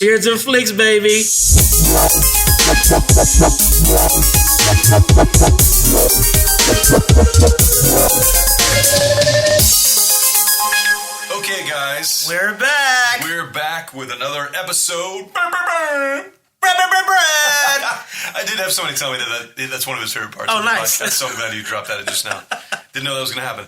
Here's a Flix, baby. Okay, guys. We're back. We're back with another episode. I did have somebody tell me that's one of his favorite parts of the nice. podcast, so I'm glad you dropped that in just now. Didn't know that was going to happen.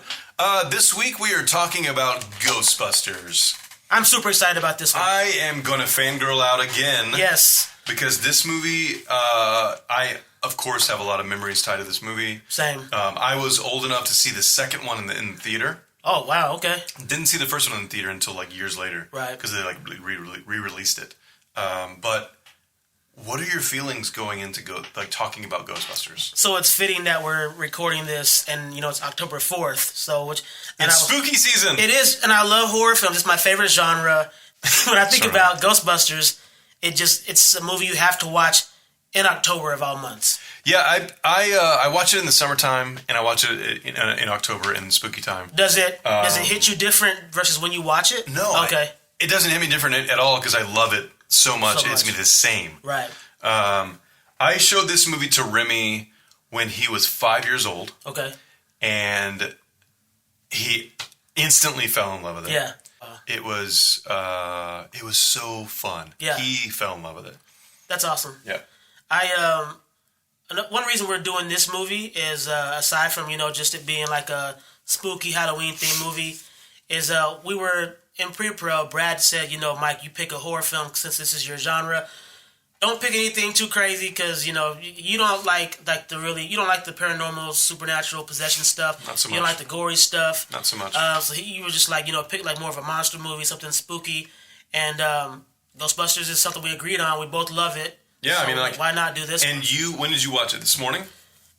This week we are talking about Ghostbusters. I'm super excited about this one. I am going to fangirl out again. Yes. Because this movie, I, of course, have a lot of memories tied to this movie. Same. I was old enough to see the second one in the theater. Oh, wow, okay. Didn't see the first one in the theater until like years later. Right. Because they like re-released it. But what are your feelings going into talking about Ghostbusters? So it's fitting that we're recording this, and it's October 4th. So it's spooky season. It is, and I love horror films. It's my favorite genre. When I think about Ghostbusters, it's a movie you have to watch in October of all months. Yeah, I watch it in the summertime, and I watch it in October in spooky time. Does it hit you different versus when you watch it? No. Okay. It doesn't hit me different at all because I love it so much. It hits me the same. Right. I showed this movie to Remy when he was 5 years old. Okay. And he instantly fell in love with it. Yeah. It was so fun. Yeah. He fell in love with it. That's awesome. Yeah. One reason we're doing this movie is aside from just it being like a spooky Halloween themed movie, is we were in pre-pro. Brad said, Mike, you pick a horror film since this is your genre. Don't pick anything too crazy because you don't like you don't like the paranormal, supernatural possession stuff. Not so much. You don't like the gory stuff. Not so much. So you were just like pick like more of a monster movie, something spooky, and Ghostbusters is something we agreed on. We both love it. Yeah, so, I mean, why not do this? And when did you watch it? This morning?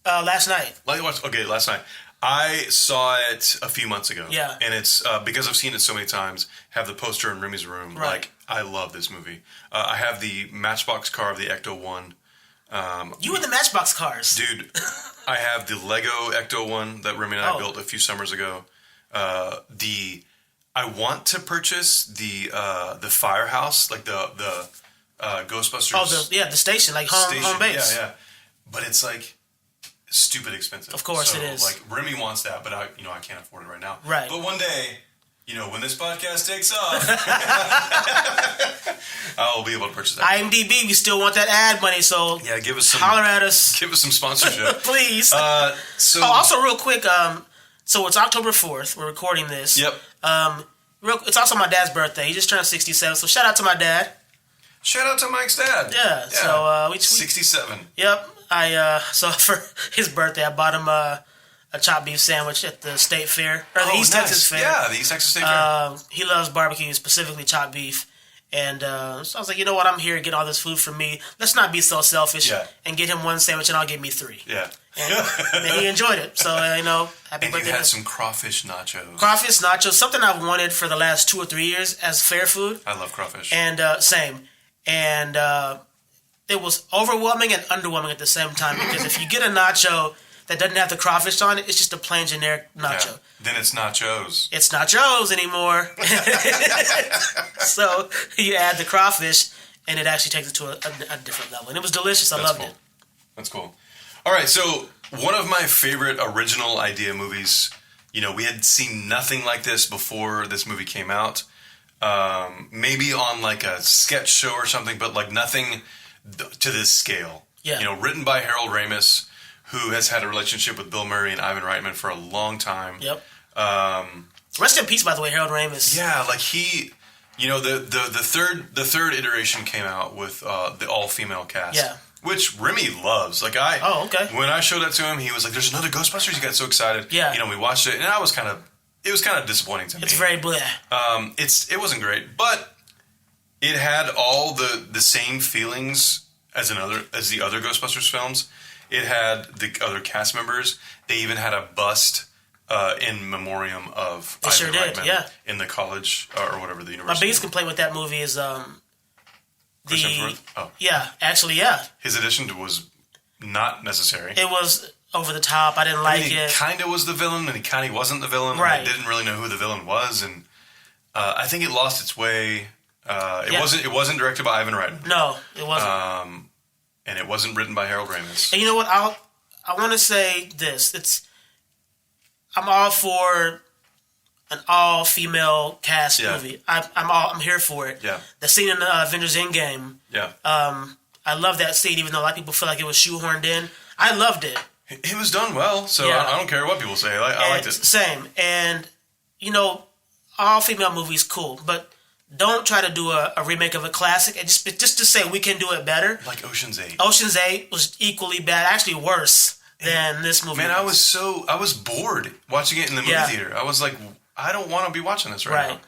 Last night. Last night. I saw it a few months ago. Yeah. And it's because I've seen it so many times, have the poster in Remy's room. Right. Like, I love this movie. I have the Matchbox car of the Ecto-1. You and the Matchbox cars. Dude, I have the Lego Ecto-1 that Remy and I built a few summers ago. I want to purchase the firehouse, like the Ghostbusters. Oh, the station, like home base. Yeah. But it's like stupid expensive. Of course it is. Like Remy wants that, but I can't afford it right now. Right. But one day, when this podcast takes off, I'll be able to purchase that. IMDb, we still want that ad money, so yeah, give us some. Holler at us. Give us some sponsorship, please. Also, real quick, so it's October 4th. We're recording this. Yep. It's also my dad's birthday. He just turned 67, so shout out to my dad. Shout out to Mike's dad. Yeah. So we 67. Yep. So for his birthday, I bought him a chopped beef sandwich at the State Fair or the East Texas Fair. Yeah, the East Texas State Fair. He loves barbecue, specifically chopped beef, and so I was like, you know what? I'm here to get all this food for me. Let's not be so selfish and get him one sandwich, and I'll get me three. Yeah. And he enjoyed it. So happy birthday. You had some crawfish nachos. Crawfish nachos, something I've wanted for the last 2 or 3 years as fair food. I love crawfish. And same. And it was overwhelming and underwhelming at the same time because if you get a nacho that doesn't have the crawfish on it, it's just a plain generic nacho. Yeah. Then it's nachos. It's nachos anymore. So you add the crawfish, and it actually takes it to a different level. And it was delicious. I loved it. That's cool. All right, so one of my favorite original idea movies, we had seen nothing like this before this movie came out. Maybe on like a sketch show or something, but like nothing to this scale. Yeah. Written by Harold Ramis, who has had a relationship with Bill Murray and Ivan Reitman for a long time. Yep. Rest in peace, by the way, Harold Ramis. Yeah, like he, the third iteration came out with the all-female cast. Yeah. Which Remy loves. Like Oh, okay. When I showed that to him, he was like, "There's another Ghostbusters." He got so excited. Yeah. We watched it, and it was kind of disappointing to me. It's very bleh. It wasn't great, but it had all the same feelings as the other Ghostbusters films. It had the other cast members. They even had a bust in memoriam of Ivan Reitman in the college or whatever the university. My biggest complaint with that movie is Chris Hemsworth? Oh. Yeah, actually, yeah. His addition was not necessary. It was over the top. I didn't like it. He kind of was the villain, and he kind of wasn't the villain. Right. I didn't really know who the villain was, and I think it lost its way It wasn't directed by Ivan Reitman. No, it wasn't. And it wasn't written by Harold Ramis. And you know what? I want to say this. I'm all for an all-female cast movie. I'm here for it. Yeah. The scene in the Avengers Endgame. Yeah. I love that scene, even though a lot of people feel like it was shoehorned in. I loved it. It was done well, so I don't care what people say. I liked it. Same. And, all-female movies, cool. But don't try to do a remake of a classic. And just to say we can do it better. Like Ocean's 8. Ocean's 8 was equally bad, actually worse than this movie. Man, I was bored watching it in the movie theater. I was like, I don't want to be watching this right now.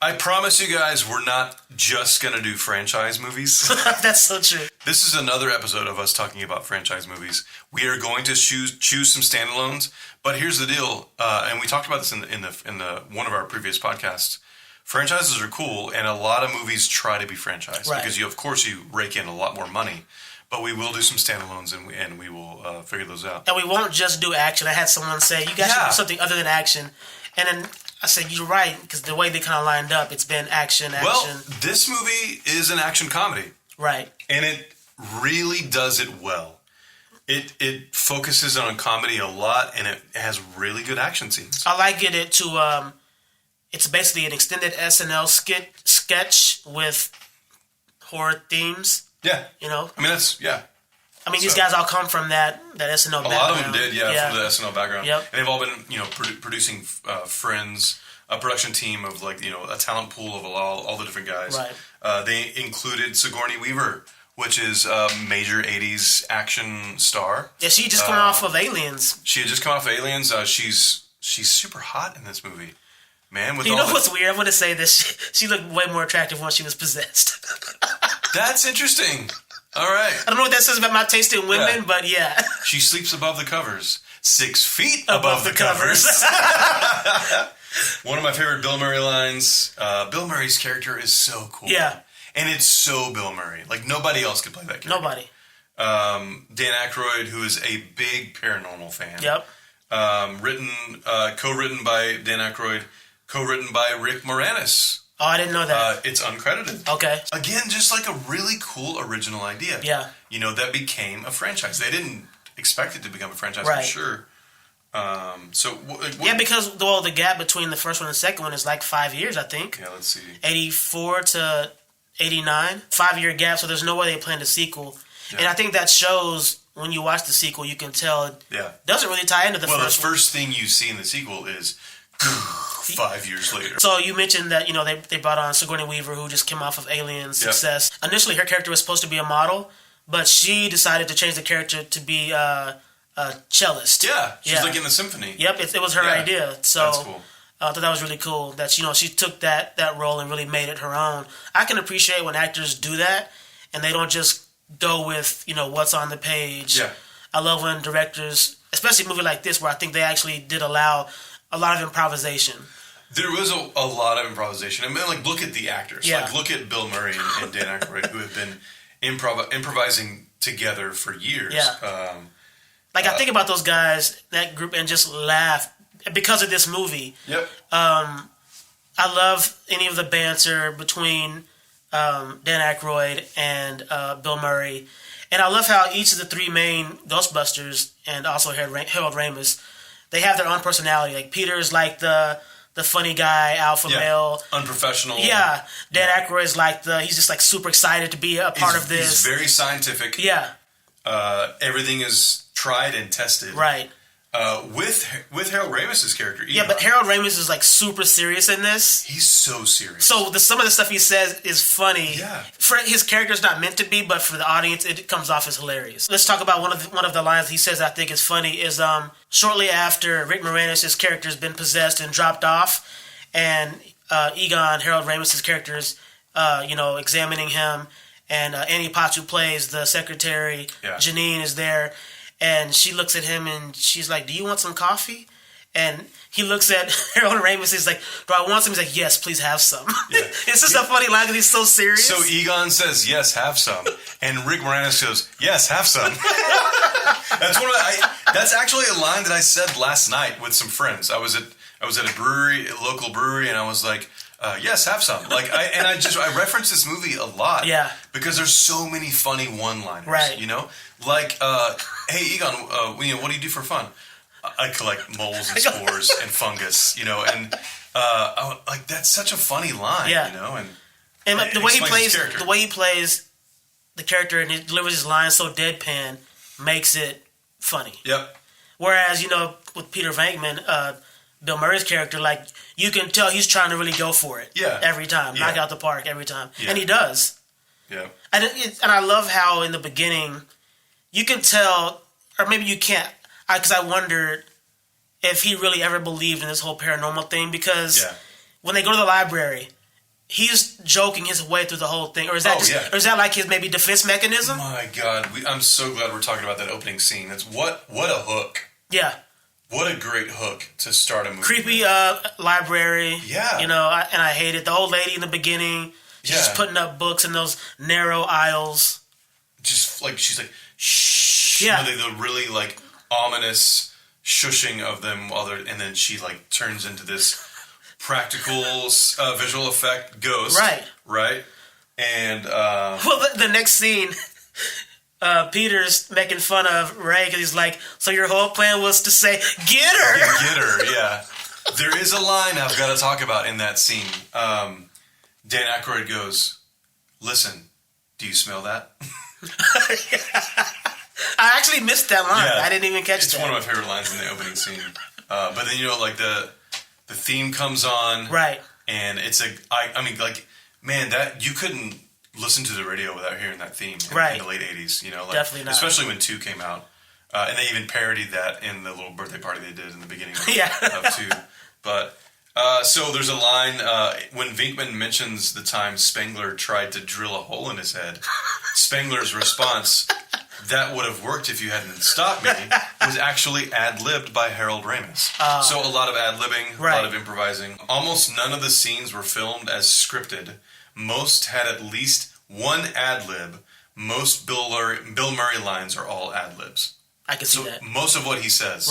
I promise you guys, we're not just going to do franchise movies. That's so true. This is another episode of us talking about franchise movies. We are going to choose some standalones, but here's the deal, and we talked about this in the one of our previous podcasts. Franchises are cool, and a lot of movies try to be franchised because you rake in a lot more money. But we will do some standalones, and we will figure those out. And we won't just do action. I had someone say, you guys should do something other than action. And then I said, you're right, because the way they kind of lined up, it's been action. Well, this movie is an action comedy. Right. And it really does it well. It focuses on comedy a lot, and it has really good action scenes. I like it it's basically an extended SNL sketch with horror themes. Yeah. I mean, these guys all come from that SNL background. A lot of them did, from the SNL background. Yep. And they've all been, producing Friends, a production team of a talent pool of all the different guys. Right. They included Sigourney Weaver, which is a major 80s action star. Yeah, she just come off of Aliens. She had just come off of Aliens. She's super hot in this movie. Man, what's weird? I'm going to say this. She looked way more attractive when she was possessed. That's interesting. All right. I don't know what that says about my taste in women, but yeah. She sleeps above the covers. 6 feet above the covers. One of my favorite Bill Murray lines. Bill Murray's character is so cool. Yeah. And it's so Bill Murray. Like, nobody else could play that character. Nobody. Dan Aykroyd, who is a big Paranormal fan. Yep. Co-written by Dan Aykroyd. Co-written by Rick Moranis. Oh, I didn't know that. It's uncredited. Okay. Again, just like a really cool original idea. Yeah. That became a franchise. They didn't expect it to become a franchise, right. I'm sure. Because the gap between the first one and the second one is like 5 years, I think. Yeah, let's see. 84 to 89. 5-year gap, so there's no way they planned a sequel. Yeah. And I think that shows when you watch the sequel, you can tell it doesn't really tie into the first one. Well, the first thing you see in the sequel is 5 years later. So you mentioned that, they brought on Sigourney Weaver, who just came off of Aliens success. Yep. Initially, her character was supposed to be a model, but she decided to change the character to be a cellist. Yeah, she's like in the symphony. Yep, it was her idea. So that's cool. I thought that was really cool that she took that role and really made it her own. I can appreciate when actors do that and they don't just go with what's on the page. Yeah. I love when directors, especially a movie like this, where I think they actually did allow a lot of improvisation. There was a lot of improvisation. I mean, look at the actors. Yeah. Look at Bill Murray and Dan Aykroyd, who have been improvising together for years. Yeah. I think about those guys, that group, and just laugh because of this movie. Yep. I love any of the banter between Dan Aykroyd and Bill Murray. And I love how each of the three main Ghostbusters, and also Harold Ramis, they have their own personality. Like, Peter's like the funny guy, alpha male. Unprofessional. Yeah. Dan Aykroyd's he's just super excited to be a part of this. He's very scientific. Yeah. Everything is tried and tested. Right. With Harold Ramis' character. Yeah, but Harold Ramis is super serious in this. He's so serious. So some of the stuff he says is funny. Yeah. For his character's not meant to be, but for the audience, it comes off as hilarious. Let's talk about one of the lines he says I think is funny is shortly after Rick Moranis' character has been possessed and dropped off, and Egon, Harold Ramis' character is examining him, and Annie Potts, who plays the secretary, Janine, is there. And she looks at him and she's like, "Do you want some coffee?" And he looks at Harold Ramis. He's like, "Do I want some?" He's like, "Yes, please have some." Yeah. It's just a funny line because he's so serious. So Egon says, "Yes, have some," and Rick Moranis goes, "Yes, have some." That's actually a line that I said last night with some friends. I was at a brewery, a local brewery, and I was like, Yes, have some. Like I reference this movie a lot. Yeah. Because there's so many funny one-liners. Right. You know, like, hey Egon, what do you do for fun? I collect moles and spores and fungus. You know, and like that's such a funny line. Yeah. You know, and the way he plays the character and he delivers his lines so deadpan makes it funny. Yep. Whereas, you know, with Peter Venkman, Bill Murray's character, like, you can tell he's trying to really go for it. Yeah. Every time. Yeah. Knock out the park every time. Yeah. And he does. Yeah. And I love how in the beginning, you can tell, or maybe you can't, because I wondered if he really ever believed in this whole paranormal thing, because when they go to the library, he's joking his way through the whole thing, or is that or is that like his maybe defense mechanism? My God, I'm so glad we're talking about that opening scene. That's what a hook. Yeah. What a great hook to start a movie. Creepy library. Yeah. You know, and I hate it. The old lady in the beginning, she's just putting up books in those narrow aisles. Just like she's like, shh. Yeah. The really like ominous shushing of them and then she like turns into this practical visual effect ghost. Right. And well, the next scene, Peter's making fun of Ray because he's like, so your whole plan was to say, get her. Get her, yeah. There is a line I've got to talk about in that scene. Dan Aykroyd goes, listen, do you smell that? I actually missed that line. I didn't even catch It's one of my favorite lines in the opening scene. But then, you know, like the theme comes on. Right. And it's I mean, like, man, that you couldn't listen to the radio without hearing that theme in the late 80s, you know? Like, definitely not. Especially when 2 came out. And they even parodied that in the little birthday party they did in the beginning of 2. But, so there's a line, when Venkman mentions the time Spengler tried to drill a hole in his head, Spengler's response, that would have worked if you hadn't stopped me, was actually ad-libbed by Harold Ramis. So a lot of ad-libbing, a lot of improvising. Almost none of the scenes were filmed as scripted. Most had at least one ad-lib. Most Bill Murray lines are all ad-libs. I can see that. Most of what he says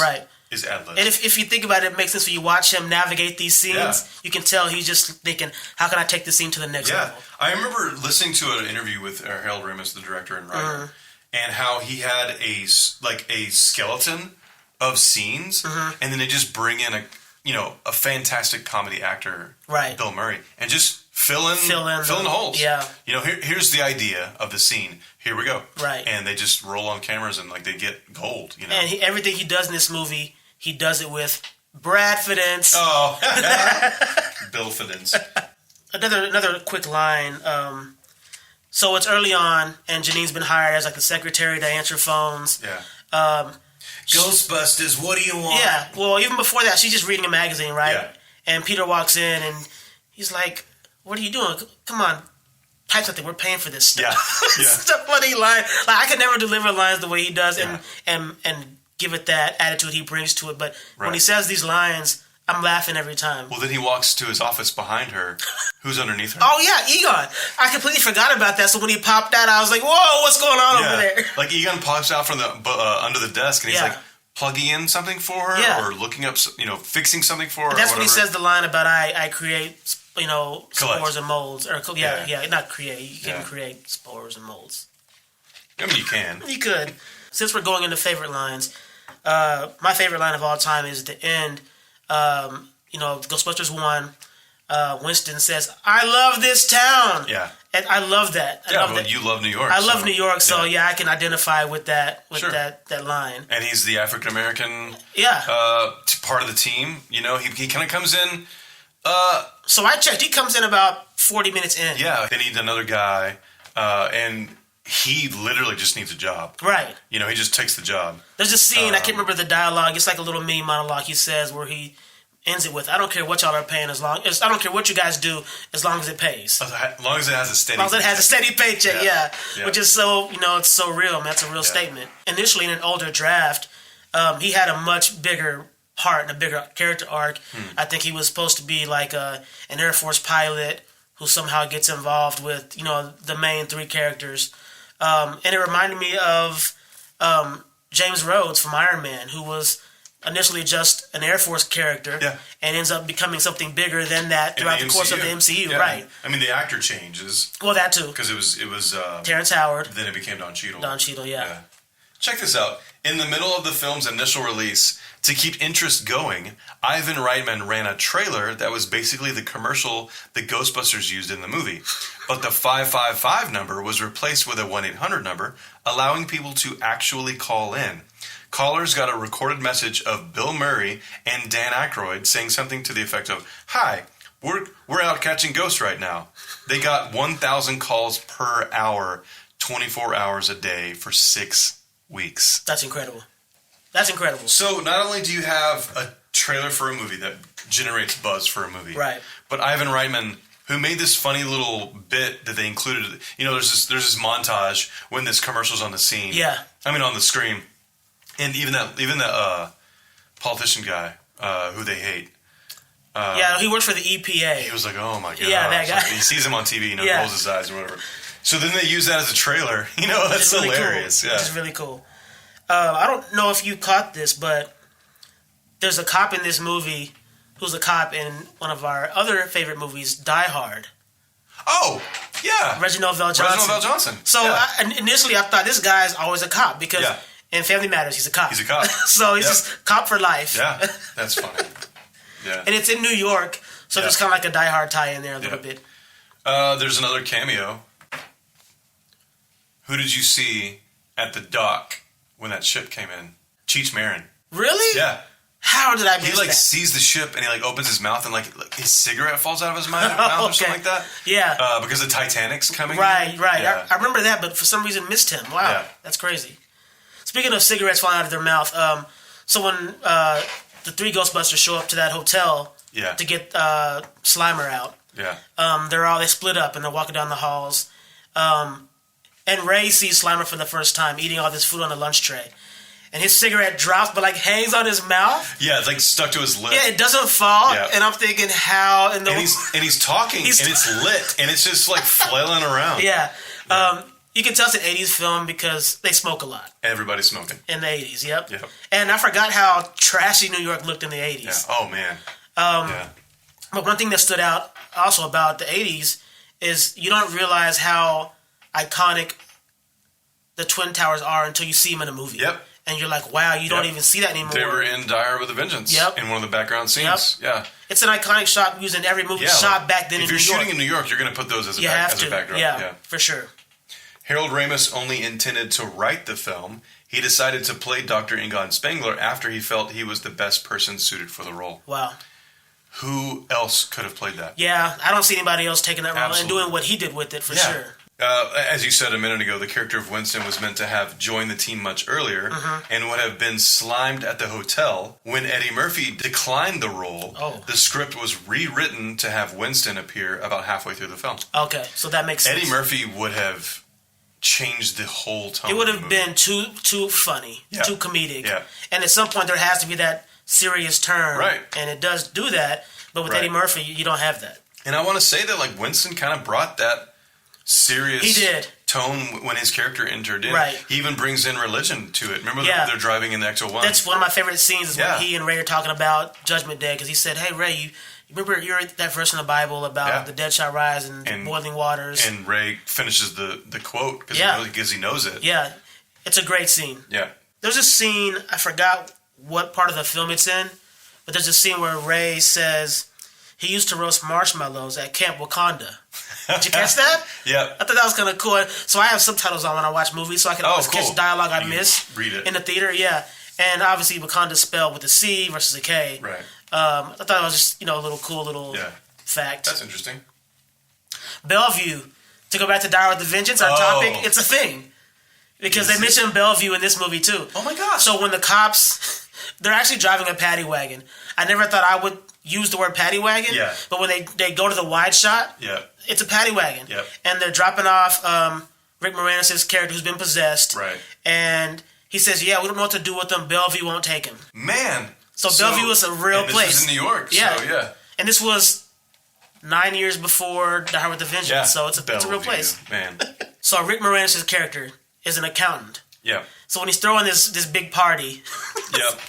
is ad-libs. And if you think about it, it makes sense when you watch him navigate these scenes. You can tell he's just thinking, how can I take this scene to the next level? I remember listening to an interview with Harold Ramis, the director and writer, and how he had a skeleton of scenes, and then they just bring in a fantastic comedy actor, Bill Murray, and just fill in the holes. Yeah. You know, here's the idea of the scene. Here we go. Right. And they just roll on cameras and like they get gold. You know. And everything he does in this movie, he does it with Bradfidence. Oh, Billfidence. Another quick line. So it's early on, and Janine's been hired as like the secretary to answer phones. Yeah. Ghostbusters, what do you want? Yeah. Well, even before that, she's just reading a magazine, right? Yeah. And Peter walks in, and he's like, "What are you doing? Come on, type something. We're paying for this stuff." Yeah. It's such a funny line. Like I could never deliver lines the way he does, and give it that attitude he brings to it. But when he says these lines, I'm laughing every time. Well, then he walks to his office behind her. Who's underneath her? Oh, yeah, Egon. I completely forgot about that. So when he popped out, I was like, whoa, what's going on over there? Like Egon pops out from the under the desk, and he's like plugging in something for her or looking up, fixing something for her. And that's when he says the line about I create, spores and molds. Or not create. You can't create spores and molds. I mean, you can. You could. Since we're going into favorite lines, my favorite line of all time is the end. Ghostbusters 1, Winston says, "I love this town." Yeah. And I love that. You love New York. I love New York, so I can identify with that that line. And he's the African American part of the team. You know, he kind of comes in. So I checked. He comes in about 40 minutes in. Yeah, they need another guy, and he literally just needs a job. Right. You know, he just takes the job. There's a scene, I can't remember the dialogue. It's like a little mini monologue he says where he ends it with, "I don't care what y'all are paying I don't care what you guys do as long as it pays." As long as it has a steady paycheck. As long as it has a steady paycheck, yeah. Which is so, it's so real, man. That's a real statement. Initially in an older draft, he had a much bigger part and a bigger character arc. I think he was supposed to be like an Air Force pilot who somehow gets involved with, the main 3 characters. And it reminded me of James Rhodes from Iron Man, who was initially just an Air Force character, and ends up becoming something bigger than that throughout the course of the MCU. Yeah. Right. I mean, the actor changes. Well, that too. Because it was Terrence Howard. Then it became Don Cheadle. Don Cheadle, yeah. Check this out. In the middle of the film's initial release, to keep interest going, Ivan Reitman ran a trailer that was basically the commercial that Ghostbusters used in the movie. But the 555 number was replaced with a 1-800 number, allowing people to actually call in. Callers got a recorded message of Bill Murray and Dan Aykroyd saying something to the effect of, "Hi, we're out catching ghosts right now." They got 1,000 calls per hour, 24 hours a day for 6 weeks. That's incredible. That's incredible. So not only do you have a trailer for a movie that generates buzz for a movie, right? But Ivan Reitman, who made this funny little bit that they included, there's this montage when this commercial's on the scene. Yeah. I mean, on the screen. And even that politician guy who they hate. He works for the EPA. He was like, "Oh my god!" Yeah, that guy. Like, he sees him on TV, rolls his eyes or whatever. So then they use that as a trailer. That's really hilarious. Cool. Yeah, which is really cool. I don't know if you caught this, but there's a cop in this movie who's a cop in one of our other favorite movies, Die Hard. Oh, yeah. Reginald Val Johnson. So initially I thought this guy's always a cop because in Family Matters he's a cop. He's a cop. So he's just cop for life. Yeah, that's funny. Yeah. And it's in New York, so there's kind of like a Die Hard tie in there a little bit. There's another cameo. Who did you see at the dock when that ship came in? Cheech Marin. Really? Yeah. How did I miss that? He sees the ship and he opens his mouth and his cigarette falls out of his mouth or something like that. Yeah. Because the Titanic's coming. Right. in. Yeah. I remember that, but for some reason missed him. Wow, that's crazy. Speaking of cigarettes falling out of their mouth, so when the 3 Ghostbusters show up to that hotel to get Slimer out, they split up and they're walking down the halls, and Ray sees Slimer for the first time eating all this food on the lunch tray. And his cigarette drops, but hangs on his mouth. Yeah, it's stuck to his lip. Yeah, it doesn't fall. Yeah. And I'm thinking, how in the and he's talking, and it's lit, and it's just flailing around. Yeah. You can tell it's an 80s film because they smoke a lot. Everybody's smoking. In the 80s, yep. And I forgot how trashy New York looked in the 80s. Yeah. Oh, man. But one thing that stood out also about the 80s is you don't realize how iconic the Twin Towers are until you see them in a movie. Yep. And you're like, wow, you don't even see that anymore. They were in Die Hard with a Vengeance. Yep. In one of the background scenes. Yep. Yeah. It's an iconic shot used in every movie shot back then in New York. If you're shooting in New York, you're going to put those as a backdrop. Yeah, for sure. Harold Ramis only intended to write the film. He decided to play Dr. Egon Spengler after he felt he was the best person suited for the role. Wow. Who else could have played that? Yeah, I don't see anybody else taking that role and doing what he did with it for sure. As you said a minute ago, the character of Winston was meant to have joined the team much earlier and would have been slimed at the hotel. When Eddie Murphy declined the role, the script was rewritten to have Winston appear about halfway through the film. Okay, so that makes sense. Eddie Murphy would have changed the whole tone. It would have been too funny, too comedic. Yeah. And at some point there has to be that serious turn. Right. And it does do that, but with Eddie Murphy, you don't have that. And I want to say that Winston kind of brought that serious tone when his character entered in. Right. He even brings in religion to it. Remember they're driving in the XO1? That's one of my favorite scenes is when he and Ray are talking about Judgment Day, because he said, hey, Ray, you remember that verse in the Bible about the dead shall rise and boiling waters? And Ray finishes the quote because he knows it. Yeah. It's a great scene. Yeah. There's a scene, I forgot what part of the film it's in, but there's a scene where Ray says he used to roast marshmallows at Camp Wakanda. Did you catch that? Yeah. I thought that was kind of cool. So I have subtitles on when I watch movies, so I can always catch dialogue I miss in the theater. Yeah. And obviously Wakanda's spelled with a C versus a K. Right. I thought it was just, a little cool fact. That's interesting. Bellevue. To go back to Die Hard with a Vengeance, our topic, it's a thing. Because they mentioned Bellevue in this movie, too. Oh, my gosh. So when the cops, they're actually driving a paddy wagon. I never thought I would use the word paddy wagon. Yeah. But when they go to the wide shot, it's a paddy wagon. Yep. And they're dropping off Rick Moranis' character who's been possessed. Right. And he says, we don't know what to do with him. Bellevue won't take him. Man. So Bellevue is a real place. This was in New York. Yeah. So, yeah. And this was 9 years before Die Hard with a Vengeance. Yeah. So it's a real place. Man. So Rick Moranis' character is an accountant. Yeah. So when he's throwing this big party, Yep.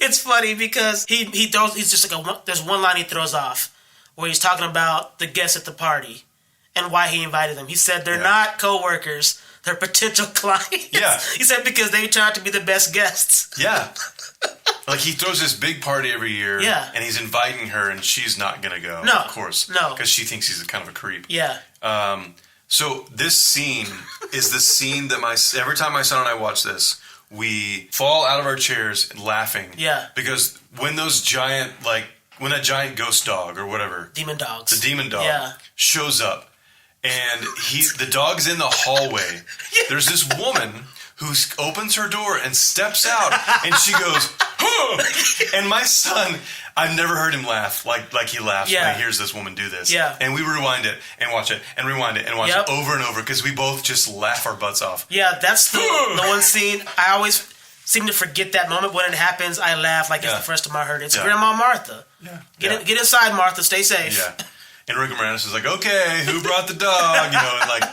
It's funny because he's just like there's one line he throws off where he's talking about the guests at the party and why he invited them. He said they're not co-workers, they're potential clients. Yeah. He said because they turn out to be the best guests. Yeah. Like he throws this big party every year, and he's inviting her, and she's not gonna go. No, of course, no, because she thinks he's kind of a creep. Yeah. So this scene is the scene that every time my son and I watch this, we fall out of our chairs laughing. Yeah. Because when those when that giant ghost dog or whatever, the demon dog, shows up, and the dog's in the hallway. There's this woman who opens her door and steps out, and she goes, huh! And my son, I've never heard him laugh like he laughs when he hears this woman do this. Yeah. And we rewind it and watch it and rewind it and watch it over and over because we both just laugh our butts off. Yeah, that's the one scene. I always seem to forget that moment when it happens. I laugh like it's the first time I heard it. It's Grandma Martha. Yeah. Get inside, Martha. Stay safe. Yeah. And Rick Moranis is like, okay, who brought the dog? And like,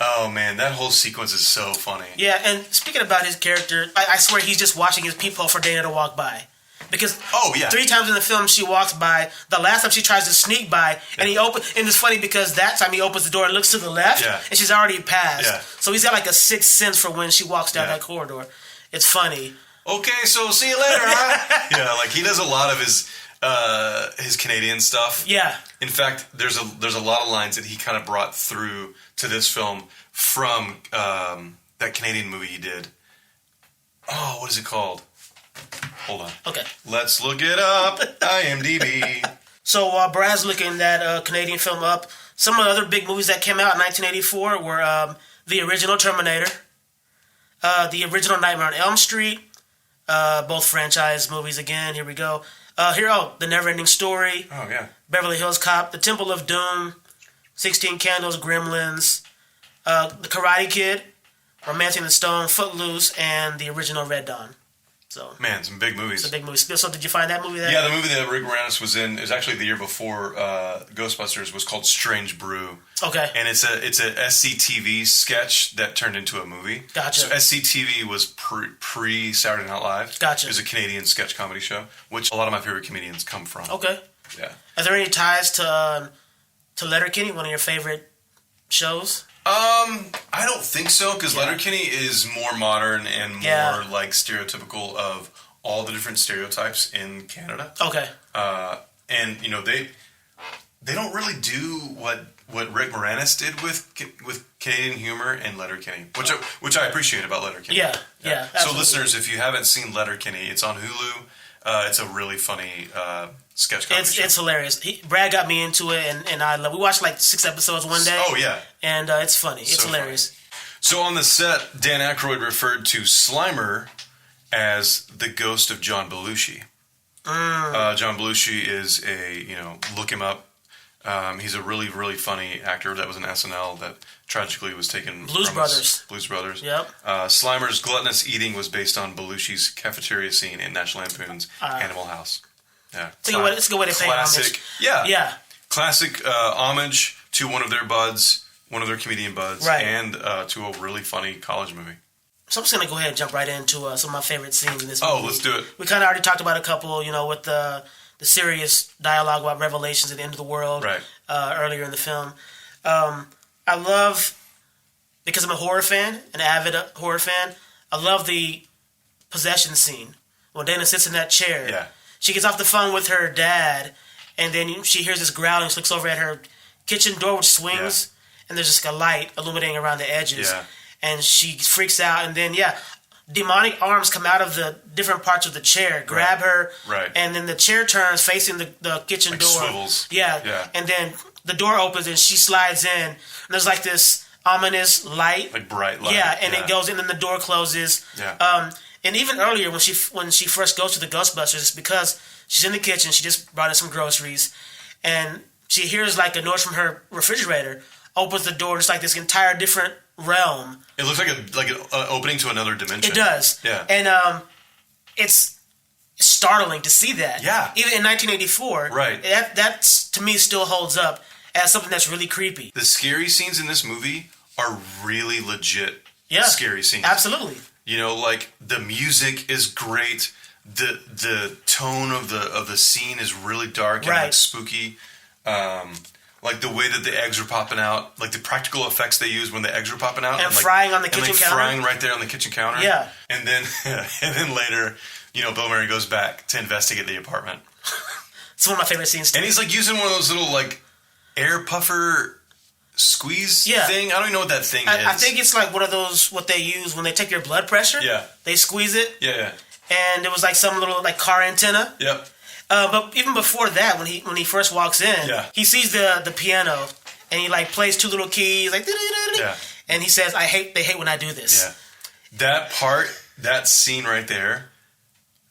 oh man, that whole sequence is so funny. Yeah, and speaking about his character, I swear he's just watching his peephole for Dana to walk by. Because 3 times in the film she walks by. The last time she tries to sneak by, and and it's funny because that time he opens the door and looks to the left, and she's already passed. Yeah. So he's got like a sixth sense for when she walks down that corridor. It's funny. Okay, so see you later, huh? Yeah, like he does a lot of his Canadian stuff. Yeah. In fact, there's a lot of lines that he kind of brought through to this film from that Canadian movie he did. Oh, what is it called? Hold on. Okay. Let's look it up. IMDb. So while Brad's looking that Canadian film up, some of the other big movies that came out in 1984 were the original Terminator, the original Nightmare on Elm Street, both franchise movies again. Here we go. The Neverending Story. Oh, yeah. Beverly Hills Cop, The Temple of Doom, 16 Candles, Gremlins, The Karate Kid, Romancing the Stone, Footloose, and the original Red Dawn. So, man, some big movies. It's a big movie. So did you find that movie? Yeah, the movie that Rick Moranis was in is actually the year before Ghostbusters, was called Strange Brew. Okay. And it's a SCTV sketch that turned into a movie. Gotcha. So SCTV was pre Saturday Night Live. Gotcha. It was a Canadian sketch comedy show, which a lot of my favorite comedians come from. Okay. Yeah. Are there any ties to Letterkenny, one of your favorite shows? I don't think so, because Letterkenny is more modern and more like stereotypical of all the different stereotypes in Canada. Okay. And they don't really do what Rick Moranis did with Canadian humor in Letterkenny, which I appreciate about Letterkenny. Yeah. So listeners, if you haven't seen Letterkenny, it's on Hulu. It's a really funny sketch comedy show. It's hilarious. Brad got me into it, and I love. We watched like 6 episodes one day. Oh yeah, and it's funny. It's so hilarious. Funny. So on the set, Dan Aykroyd referred to Slimer as the ghost of John Belushi. John Belushi is look him up. He's a really, really funny actor that was in SNL that tragically was taken Blues from Brothers. Blues Brothers. Yep. Slimer's gluttonous eating was based on Belushi's cafeteria scene in National Lampoon's Animal House. Yeah. It's a good way to pay homage. Yeah. Classic homage to one of their comedian buds, right. And to a really funny college movie. So I'm just going to go ahead and jump right into some of my favorite scenes in this movie. Oh, let's do it. We kind of already talked about a couple, with the serious dialogue about revelations at the end of the world earlier in the film. I love, because I'm a horror fan, an avid horror fan, I love the possession scene. When Dana sits in that chair, she gets off the phone with her dad, and then she hears this growling. She looks over at her kitchen door, which swings, and there's just a light illuminating around the edges. Yeah. And she freaks out, and then, demonic arms come out of the different parts of the chair, grab her, and then the chair turns facing the kitchen door. Swivels. Yeah. And then the door opens, and she slides in, and there's like this ominous light. Like bright light. Yeah, and it goes in, and then the door closes. Yeah. And even earlier, when she first goes to the Ghostbusters, it's because she's in the kitchen, she just brought in some groceries, and she hears like a noise from her refrigerator, opens the door, it's like this entire different realm. It looks like an opening to another dimension. It does. Yeah. And it's startling to see that. Yeah. Even in 1984. Right. That to me still holds up as something that's really creepy. The scary scenes in this movie are really legit scary scenes. Absolutely. Like the music is great. the tone of the scene is really dark and Right. like spooky. Like the way that the eggs are popping out, like the practical effects they use when the eggs are popping out, And like, frying on the and kitchen like counter. frying right there on the kitchen counter. Yeah. And then later, Bill Murray goes back to investigate the apartment, It's one of my favorite scenes. Too. and he's like using one of those little like air puffer squeeze thing. I don't even know what that thing is. I think it's like one of those what they use when they take your blood pressure. Yeah. They squeeze it. Yeah. And it was like some little like car antenna. Yep. But even before that, when he first walks in, he sees the piano and he like plays two little keys like and he says, they hate when I do this. Yeah. That scene right there.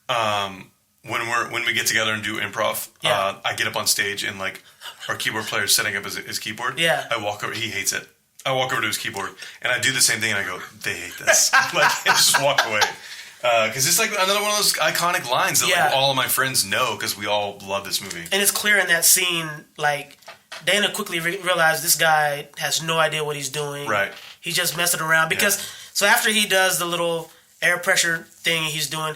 When we get together and do improv, I get up on stage and like our keyboard player is setting up his keyboard. Yeah. I walk over. He hates it. I walk over to his keyboard and I do the same thing and I go, they hate this. Like, and just walk away. Because it's like another one of those iconic lines that like all of my friends know because we all love this movie. And it's clear in that scene, like Dana quickly realized this guy has no idea what he's doing. Right. He's just messing around because so after he does the little air pressure thing he's doing,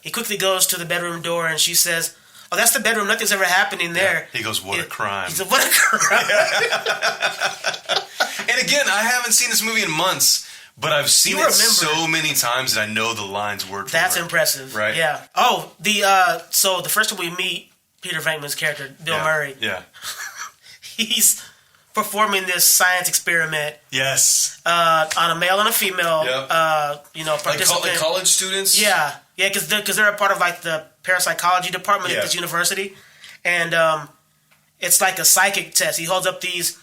he quickly goes to the bedroom door and she says, "Oh, that's the bedroom. Nothing's ever happening there." He goes, "What a crime!" He said, "What a crime!" And again, I haven't seen this movie in months. But I've seen it so many times that I know the lines word for word. That's impressive. Right? Yeah. Oh, so the first time we meet Peter Venkman's character, Bill Murray. Yeah. He's performing this science experiment. Yes. On a male and a female. Yep. Participant. Like college students. Yeah. Yeah, because they're a part of like the parapsychology department at this university, and it's like a psychic test. He holds up these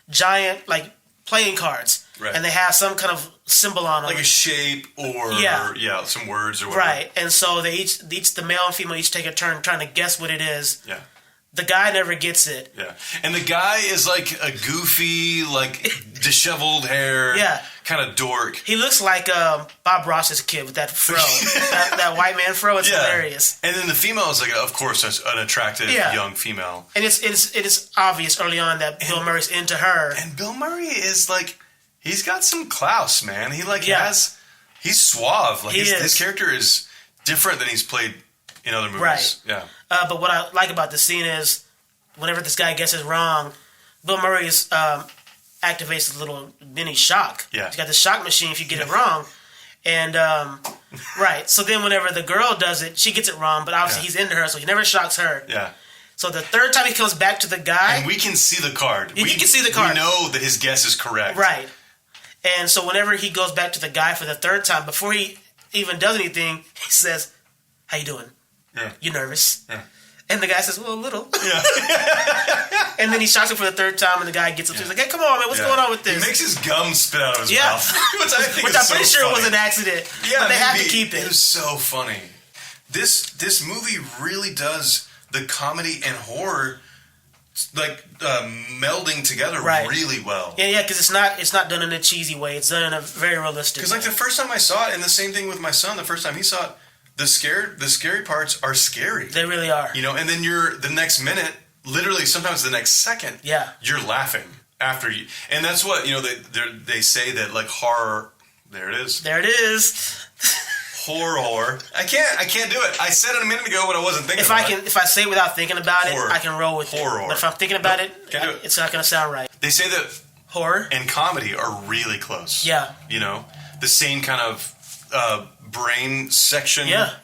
giant like playing cards. Right. And they have some kind of symbol on them. Like a shape or some words or whatever. Right. And so they each the male and female each take a turn trying to guess what it is. Yeah. The guy never gets it. Yeah. And the guy is like a goofy, like disheveled hair kind of dork. He looks like Bob Ross's kid with that fro. that white man fro. It's hilarious. And then the female is like, of course, an attractive young female. And it is obvious early on that Bill Murray's into her. And Bill Murray is like, he's got some class, man. He he's suave. Like his character is different than he's played in other movies. Right. Yeah. But what I like about the scene is whenever this guy guesses wrong, Bill Murray activates this little mini shock. Yeah. He's got the shock machine if you get it wrong. And, so then whenever the girl does it, she gets it wrong, but obviously he's into her, so he never shocks her. Yeah. So the third time he comes back to the guy... And we can see the card. You can see the card. We know that his guess is correct. Right. And so whenever he goes back to the guy for the third time, before he even does anything, he says, "How you doing? Yeah. You nervous?" Yeah. And the guy says, "Well, a little." Yeah. And then he shocks him for the third time, and the guy gets up. He's like, "Hey, come on, man, what's going on with this?" He makes his gum spit out of his mouth. Which I'm pretty sure it was an accident. Yeah, but they have to keep it. It was so funny. This movie really does the comedy and horror like melding together really well. Yeah, because it's not done in a cheesy way. It's done in a very realistic. Because like the first time I saw it, and the same thing with my son. The first time he saw it, the scary parts are scary. They really are. And then the next minute, literally sometimes the next second, you're laughing after you, and that's what they say that like horror. There it is. There it is. Horror. I can't do it. I said it a minute ago, but I wasn't thinking. If I say it without thinking about it, I can roll with it. But if I'm thinking about it, it's not going to sound right. They say that horror and comedy are really close. Yeah. The same kind of brain section. Yeah.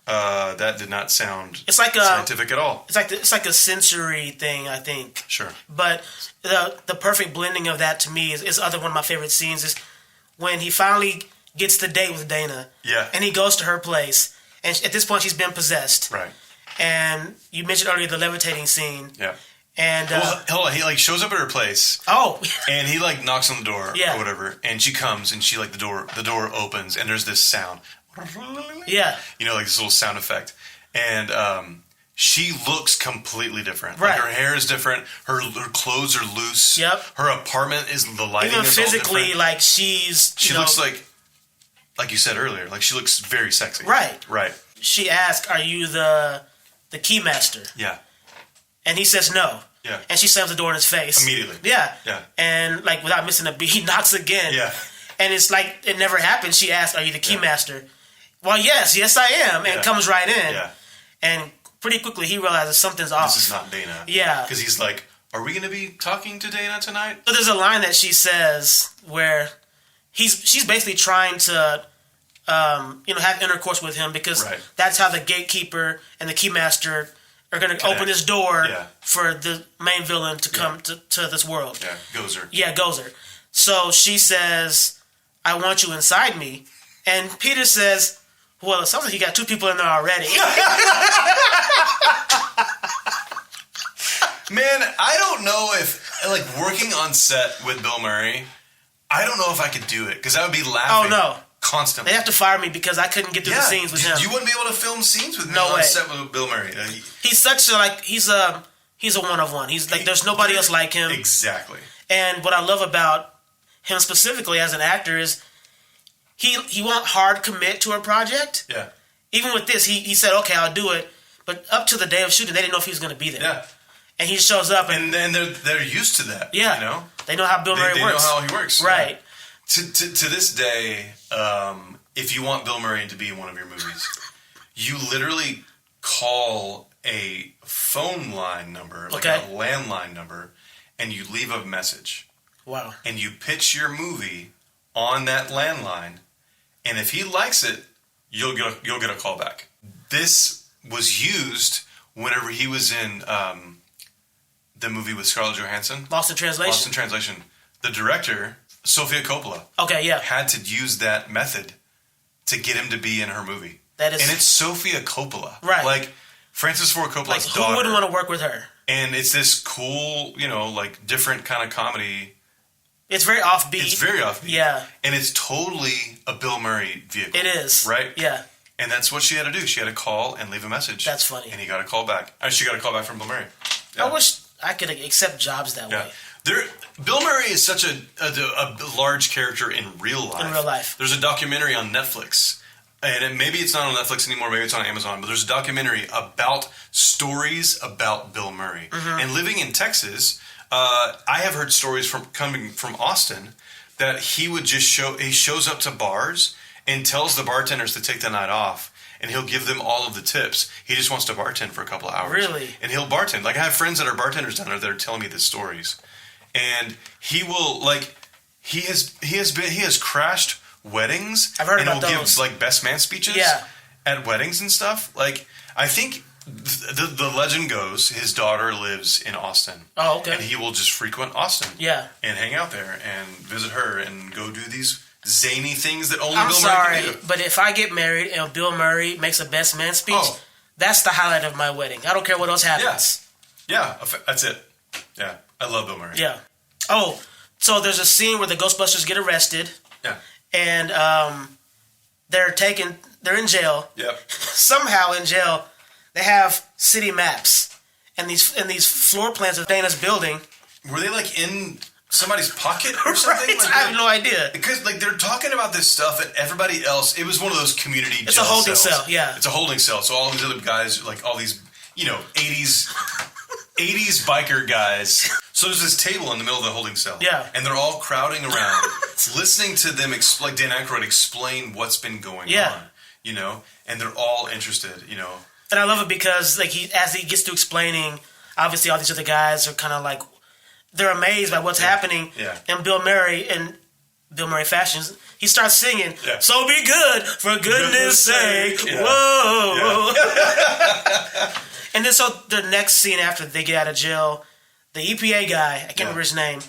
That did not sound like scientific at all. It's like a sensory thing, I think. Sure. But the perfect blending of that to me is one of my favorite scenes is when he finally gets the date with Dana. Yeah. And he goes to her place. And at this point, she's been possessed. Right. And you mentioned earlier the levitating scene. Yeah. And hold on, he like shows up at her place. Oh. And he like knocks on the door or whatever, and she comes and she like the door opens and there's this sound. Yeah. Like this little sound effect, and she looks completely different. Right. Like her hair is different. Her clothes are loose. Yep. Her apartment is the lighting. Even is physically, all different. like she looks like you said earlier, like she looks very sexy. Right. Right. She asks, "Are you the keymaster?" Yeah. And he says no. Yeah. And she slams the door in his face. Immediately. Yeah. Yeah. And like without missing a beat, he knocks again. Yeah. And it's like it never happened. She asked, "Are you the keymaster?" well, yes, I am, and comes right in. Yeah. And pretty quickly he realizes something's off. This is not Dana. Yeah. Because he's like, are we going to be talking to Dana tonight? So there's a line that she says where she's basically trying to, have intercourse with him because that's how the gatekeeper and the keymaster are going to open this door for the main villain to come to this world. Yeah, Gozer. Yeah, Gozer. So she says, I want you inside me. And Peter says, well, it sounds like you got two people in there already. Man, I don't know if, like, working on set with Bill Murray, I don't know if I could do it because I would be laughing. Oh, no. Constantly. They have to fire me because I couldn't get through the scenes with him. You wouldn't be able to film scenes with me No on way. set with Bill Murray. He's such a, he's a one of one. He's like, there's nobody else like him. Exactly. And what I love about him specifically as an actor is he won't hard commit to a project. Yeah. Even with this, he said, okay, I'll do it. But up to the day of shooting, they didn't know if he was going to be there. Yeah. And he shows up. And they're used to that. Yeah. You know? They know how Bill Murray works. They know how he works. Right. Yeah. To this day, if you want Bill Murray to be in one of your movies, you literally call a phone line number, like a landline number, and you leave a message. Wow. And you pitch your movie on that landline, and if he likes it, you'll get a call back. This was used whenever he was in the movie with Scarlett Johansson. Lost in Translation. Lost in Translation. The director, Sofia Coppola, had to use that method to get him to be in her movie. And it's Sofia Coppola. Right. Like, Francis Ford Coppola's daughter. Who wouldn't want to work with her? And it's this cool, different kind of comedy. It's very offbeat. Yeah. And it's totally a Bill Murray vehicle. It is. Right? Yeah. And that's what she had to do. She had to call and leave a message. That's funny. And he got a call back. She got a call back from Bill Murray. Yeah. I wish I could accept jobs that way. Bill Murray is such a large character in real life. In real life. There's a documentary on Netflix. And maybe it's not on Netflix anymore. Maybe it's on Amazon. But there's a documentary about stories about Bill Murray. Mm-hmm. And living in Texas, I have heard stories coming from Austin that he shows up to bars and tells the bartenders to take the night off. And he'll give them all of the tips. He just wants to bartend for a couple of hours. Really? And he'll bartend. Like, I have friends that are bartenders down there that are telling me these stories. And he will, he has crashed weddings. I've heard about those. And he'll give, best man speeches at weddings and stuff. Like, I think the legend goes his daughter lives in Austin. Oh, okay. And he will just frequent Austin. Yeah. And hang out there and visit her and go do these zany things that only I'm Bill Murray can do. But if I get married and Bill Murray makes a best man speech, that's the highlight of my wedding. I don't care what else happens. Yeah, that's it. Yeah, I love Bill Murray. Yeah. Oh, so there's a scene where the Ghostbusters get arrested. Yeah. And they're in jail. Yep. Somehow in jail, they have city maps and these floor plans of Dana's building. Were they in somebody's pocket or something? Right? I have no idea. Because they're talking about this stuff and everybody else, it was one of those community It's jail a holding cells. cell, yeah. It's a holding cell. So all these other guys, all these, 80s biker guys. So there's this table in the middle of the holding cell. Yeah. And they're all crowding around, listening to them, like Dan Aykroyd, explain what's been going on. And they're all interested, And I love it because, as he gets to explaining, obviously all these other guys are kind of they're amazed by what's happening. Yeah. And Bill Murray, in Bill Murray fashions, he starts singing, "So be good, for goodness sake." Yeah. Whoa. Yeah. And then so the next scene after they get out of jail, the EPA guy, I can't remember his name,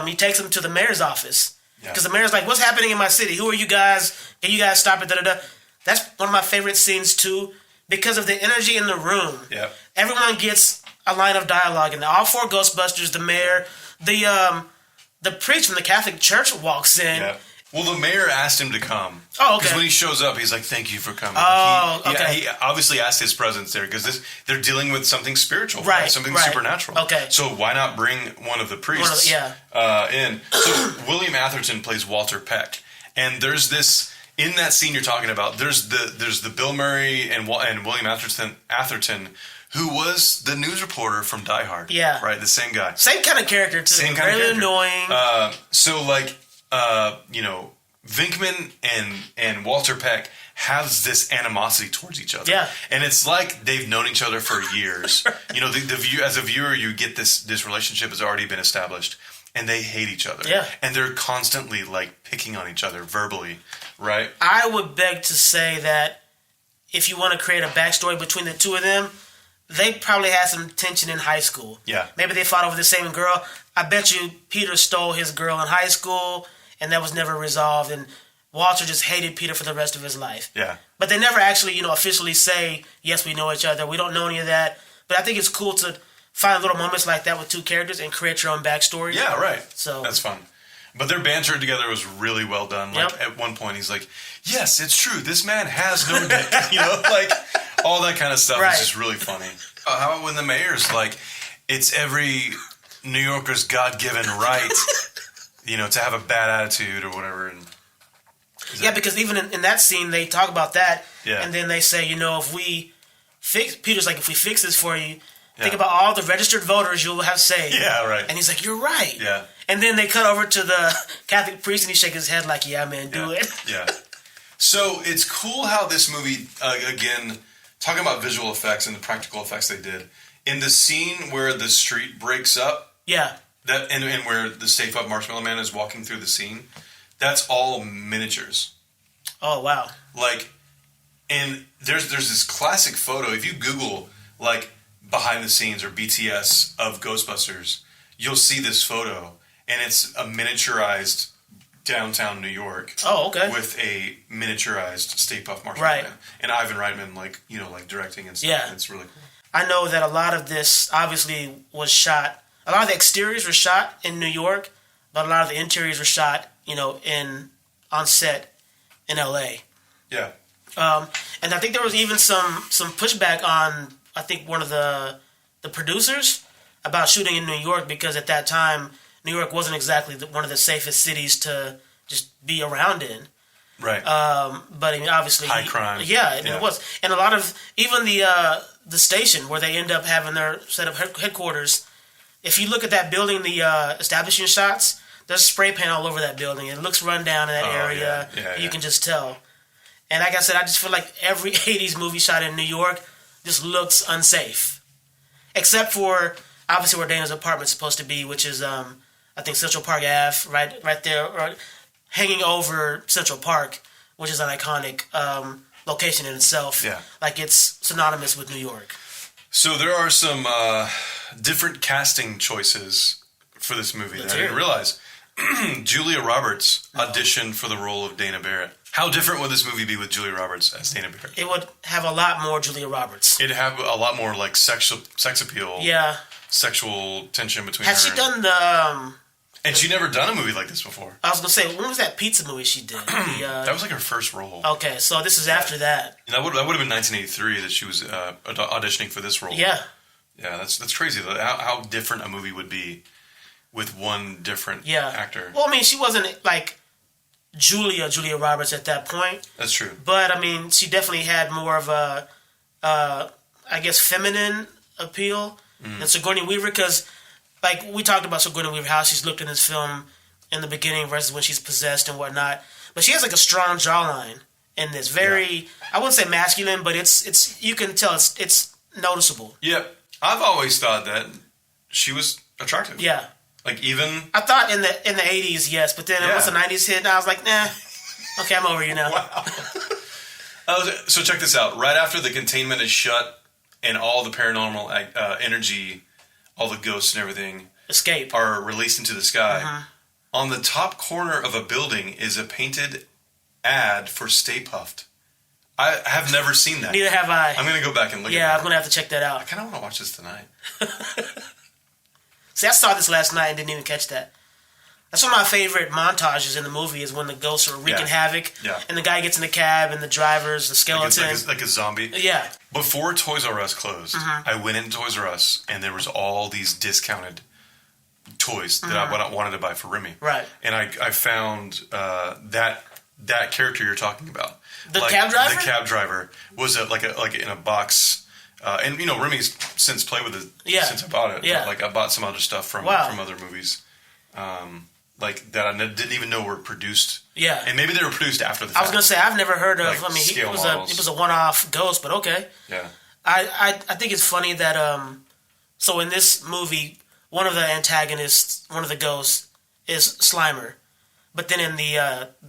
he takes them to the mayor's office. Because the mayor's like, "What's happening in my city? Who are you guys? Can you guys stop it?" Da-da-da. That's one of my favorite scenes too, because of the energy in the room. Yeah. Everyone gets a line of dialogue, and all four Ghostbusters, the mayor, the priest from the Catholic Church walks in. Yeah. Well, the mayor asked him to come. Oh, okay. Because when he shows up, he's like, "Thank you for coming." Oh, okay. He obviously asked his presence there because they're dealing with something spiritual, right? Something supernatural. Okay. So why not bring one of the priests in? So William Atherton plays Walter Peck, and there's this in that scene you're talking about. There's the Bill Murray and William Atherton. Who was the news reporter from Die Hard? Yeah, right. The same guy. Same kind of character too. Same kind of character. Really annoying. Vinkman and Walter Peck has this animosity towards each other. Yeah. And it's like they've known each other for years. You know, the view, as a viewer, you get this relationship has already been established, and they hate each other. Yeah. And they're constantly, like, picking on each other verbally, right? I would beg to say that if you want to create a backstory between the two of them, they probably had some tension in high school. Yeah. Maybe they fought over the same girl. I bet you Peter stole his girl in high school, and that was never resolved, and Walter just hated Peter for the rest of his life. Yeah. But they never actually, officially say, yes, we know each other. We don't know any of that. But I think it's cool to find little moments like that with two characters and create your own backstory. Yeah, right. So that's fun. But their banter together was really well done. Like, Yep. at one point, he's like, yes, it's true. This man has no dick. Like, all that kind of stuff Right. is just really funny. How about when the mayor's like, it's every New Yorker's God-given right, to have a bad attitude or whatever. And yeah, because even in that scene, they talk about that. Yeah. And then they say, if we fix... Peter's like, if we fix this for you, think Yeah. about all the registered voters you'll have saved. Yeah, right. And he's like, you're right. Yeah. And then they cut over to the Catholic priest, and he shakes his head like, yeah, man, do it. Yeah. So it's cool how this movie, again, talking about visual effects and the practical effects they did, in the scene where the street breaks up, Yeah. and where the Stay Puft Marshmallow Man is walking through the scene, that's all miniatures. Oh, wow. Like, and there's this classic photo. If you Google, like, behind the scenes or BTS of Ghostbusters, you'll see this photo, and it's a miniaturized downtown New York. Oh, okay. With a miniaturized Stay Puft Marshmallow Right. Man. And Ivan Reitman, like directing and stuff. Yeah. And it's really cool. I know that a lot of this obviously was shot. A lot of the exteriors were shot in New York, but a lot of the interiors were shot, on set in L.A. Yeah. And I think there was even some pushback on, I think, one of the producers about shooting in New York, because at that time New York wasn't exactly one of the safest cities to just be around in. Right. But I mean, obviously, High crime. Yeah, it was, and a lot of even the station where they end up having their set of headquarters. If you look at that building, the establishing shots, there's spray paint all over that building. It looks run down in that area. Yeah, You can just tell. And like I said, I just feel like every '80s movie shot in New York just looks unsafe, except for obviously where Dana's apartment's supposed to be, which is I think Central Park Ave, right there, or hanging over Central Park, which is an iconic location in itself. Yeah. Like it's synonymous with New York. So there are some different casting choices for this movie that I didn't realize. Julia Roberts auditioned for the role of Dana Barrett. How different would this movie be with Julia Roberts as Dana Barrett? It would have a lot more Julia Roberts. It'd have a lot more like sex appeal. Yeah. Sexual tension between Had her. she done the... and she'd never done a movie like this before. I was going to say, when was that pizza movie she did? That was like her first role. Okay, so this is after that. And that would have been 1983 that she was auditioning for this role. Yeah. Yeah, that's crazy though. How different a movie would be with one different actor. Well, I mean, she wasn't like Julia Roberts at that point. That's true. But, I mean, she definitely had more of a, I guess, feminine appeal than Sigourney Weaver, because, like, we talked about Sigourney Weaver, how she's looked in this film in the beginning versus when she's possessed and whatnot. But she has, like, a strong jawline in this. Very, I wouldn't say masculine, but it's you can tell it's noticeable. Yeah. I've always thought that she was attractive. Yeah. Like, even... I thought in the 80s, yes, but then once the 90s hit, I was like, nah, okay, I'm over you now. Wow. So check this out. Right after the containment is shut and all the paranormal energy, all the ghosts and everything... Escape. ...are released into the sky, on the top corner of a building is a painted ad for Stay Puft. I have never seen that. Neither have I. I'm going to go back and look at that. Yeah, I'm going to have to check that out. I kind of want to watch this tonight. See, I saw this last night and didn't even catch that. That's one of my favorite montages in the movie, is when the ghosts are wreaking havoc. Yeah. And the guy gets in the cab and the driver's the skeleton. Like a zombie. Yeah. Before Toys R Us closed, I went into Toys R Us and there was all these discounted toys that I wanted to buy for Remy. Right. And I found that character you're talking about. The cab driver? The cab driver was like in a box. And Remy's since played with it since I bought it. Yeah. Like I bought some other stuff from other movies. like that I didn't even know were produced. Yeah, and maybe they were produced after the fact. I was gonna say I've never heard of. Like It was a one-off ghost, but okay. Yeah, I think it's funny that so in this movie, one of the antagonists, one of the ghosts, is Slimer, but then in the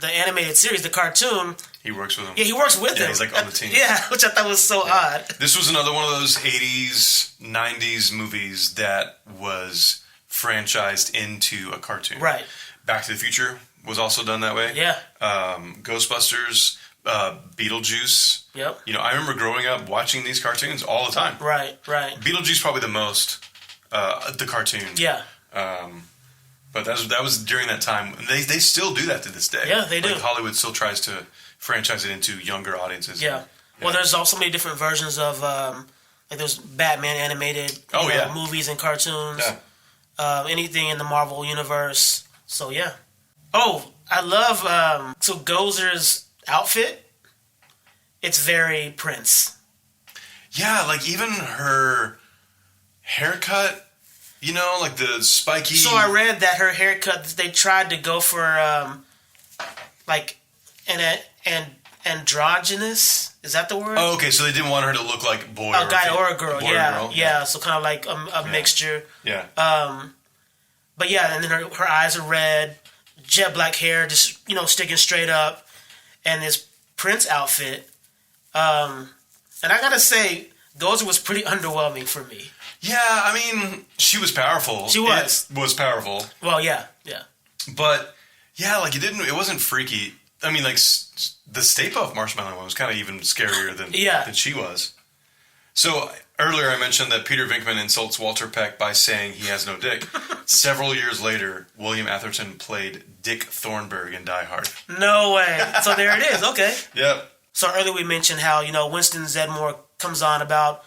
animated series, the cartoon, he works with him. Yeah, he works with him. He's like on the team. Yeah, which I thought was so odd. This was another one of those 80s, 90s movies that was franchised into a cartoon. Right. Back to the Future was also done that way. Yeah. Ghostbusters, Beetlejuice. Yep. You know, I remember growing up watching these cartoons all the time. Right. Beetlejuice probably the most, the cartoon. Yeah. But that was during that time. They still do that to this day. Yeah, they do. Like Hollywood still tries to franchise it into younger audiences. Yeah. Well, there's also many different versions of like there's Batman animated movies and cartoons. Yeah. Anything in the Marvel universe. So yeah. Oh, I love so Gozer's outfit. It's very Prince. Yeah, like even her haircut. You know, like the spiky. So I read that her haircut. They tried to go for like an androgynous. Is that the word? Oh, okay. So they didn't want her to look like boy, a guy or a girl. Girl. Yeah. So kind of like a mixture. Yeah. But yeah, and then her eyes are red, jet black hair, just sticking straight up, and this Prince outfit. And I gotta say, Gozer was pretty underwhelming for me. Yeah, I mean, she was powerful. She was. It was powerful. Well, yeah. But yeah, like it wasn't freaky. I mean, like the Stay Puft Marshmallow one was kind of even scarier than she was. So earlier I mentioned that Peter Venkman insults Walter Peck by saying he has no dick. Several years later, William Atherton played Dick Thornburg in Die Hard. No way. So there it is. Okay. Yep. So earlier we mentioned how Winston Zeddemore comes on about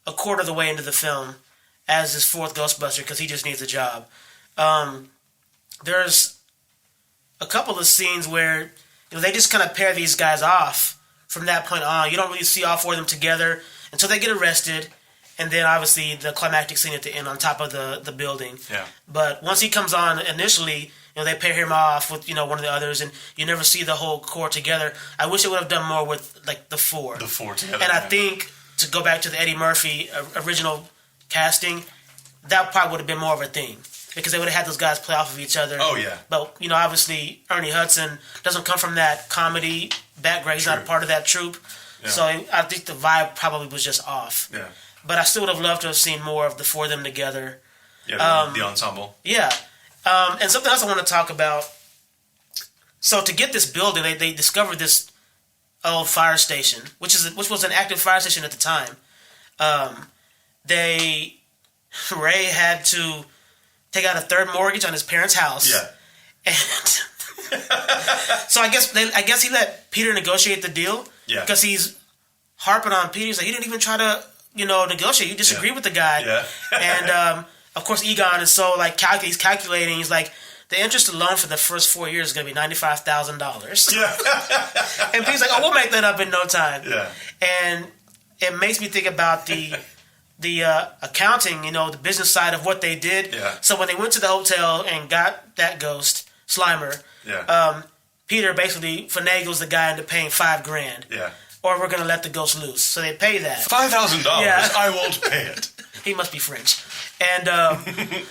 a quarter of the way into the film as his fourth Ghostbuster because he just needs a job. There's a couple of scenes where they just kind of pair these guys off from that point on. You don't really see all four of them together until they get arrested, and then obviously the climactic scene at the end on top of the building. Yeah. But once he comes on initially, they pair him off with one of the others, and you never see the whole core together. I wish they would have done more with like the four. The four together. And I think, to go back to the Eddie Murphy original casting, that probably would have been more of a thing because they would have had those guys play off of each other. Oh yeah. But obviously Ernie Hudson doesn't come from that comedy background. He's not part of that troupe, so I think the vibe probably was just off. Yeah. But I still would have loved to have seen more of the four of them together. Yeah. The ensemble. Yeah. And something else I want to talk about. So to get this building, they discovered this old fire station, which was an active fire station at the time. Ray had to take out a third mortgage on his parents' house. Yeah. And so I guess he let Peter negotiate the deal. Yeah. Because he's harping on Peter. He's like, he didn't even try to negotiate. You disagree with the guy. Yeah. And of course Egon is so like he's calculating. He's like, the interest alone for the first 4 years is going to be $95,000. Yeah. And Pete's like, oh, we'll make that up in no time. Yeah. And it makes me think about the accounting, the business side of what they did. Yeah. So when they went to the hotel and got that ghost, Slimer, Peter basically finagles the guy into paying $5,000. Yeah. Or we're going to let the ghost loose. So they pay that. $5,000. Yeah. I won't pay it. He must be French. And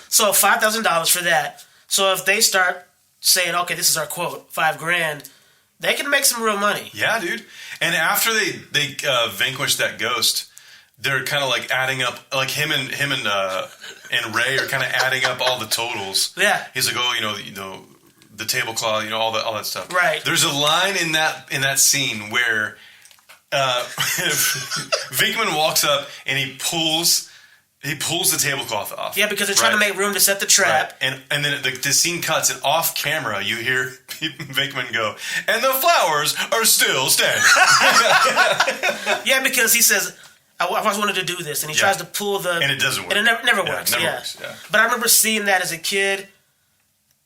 so $5,000 for that. So if they start saying, okay, this is our quote, $5,000, they can make some real money. Yeah, dude. And after they vanquish that ghost, they're kind of like adding up, like him and Ray are kind of adding up all the totals. Yeah. He's like, oh, the tablecloth, all that stuff. Right. There's a line in that scene where Venkman walks up and he pulls the tablecloth off. Yeah, because they're trying to make room to set the trap. Right. And then the scene cuts, and off camera you hear Venkman go, and the flowers are still standing. Yeah, because he says, I've always wanted to do this, and he tries to pull the... And it doesn't work. And it never works. Never works. Yeah. But I remember seeing that as a kid,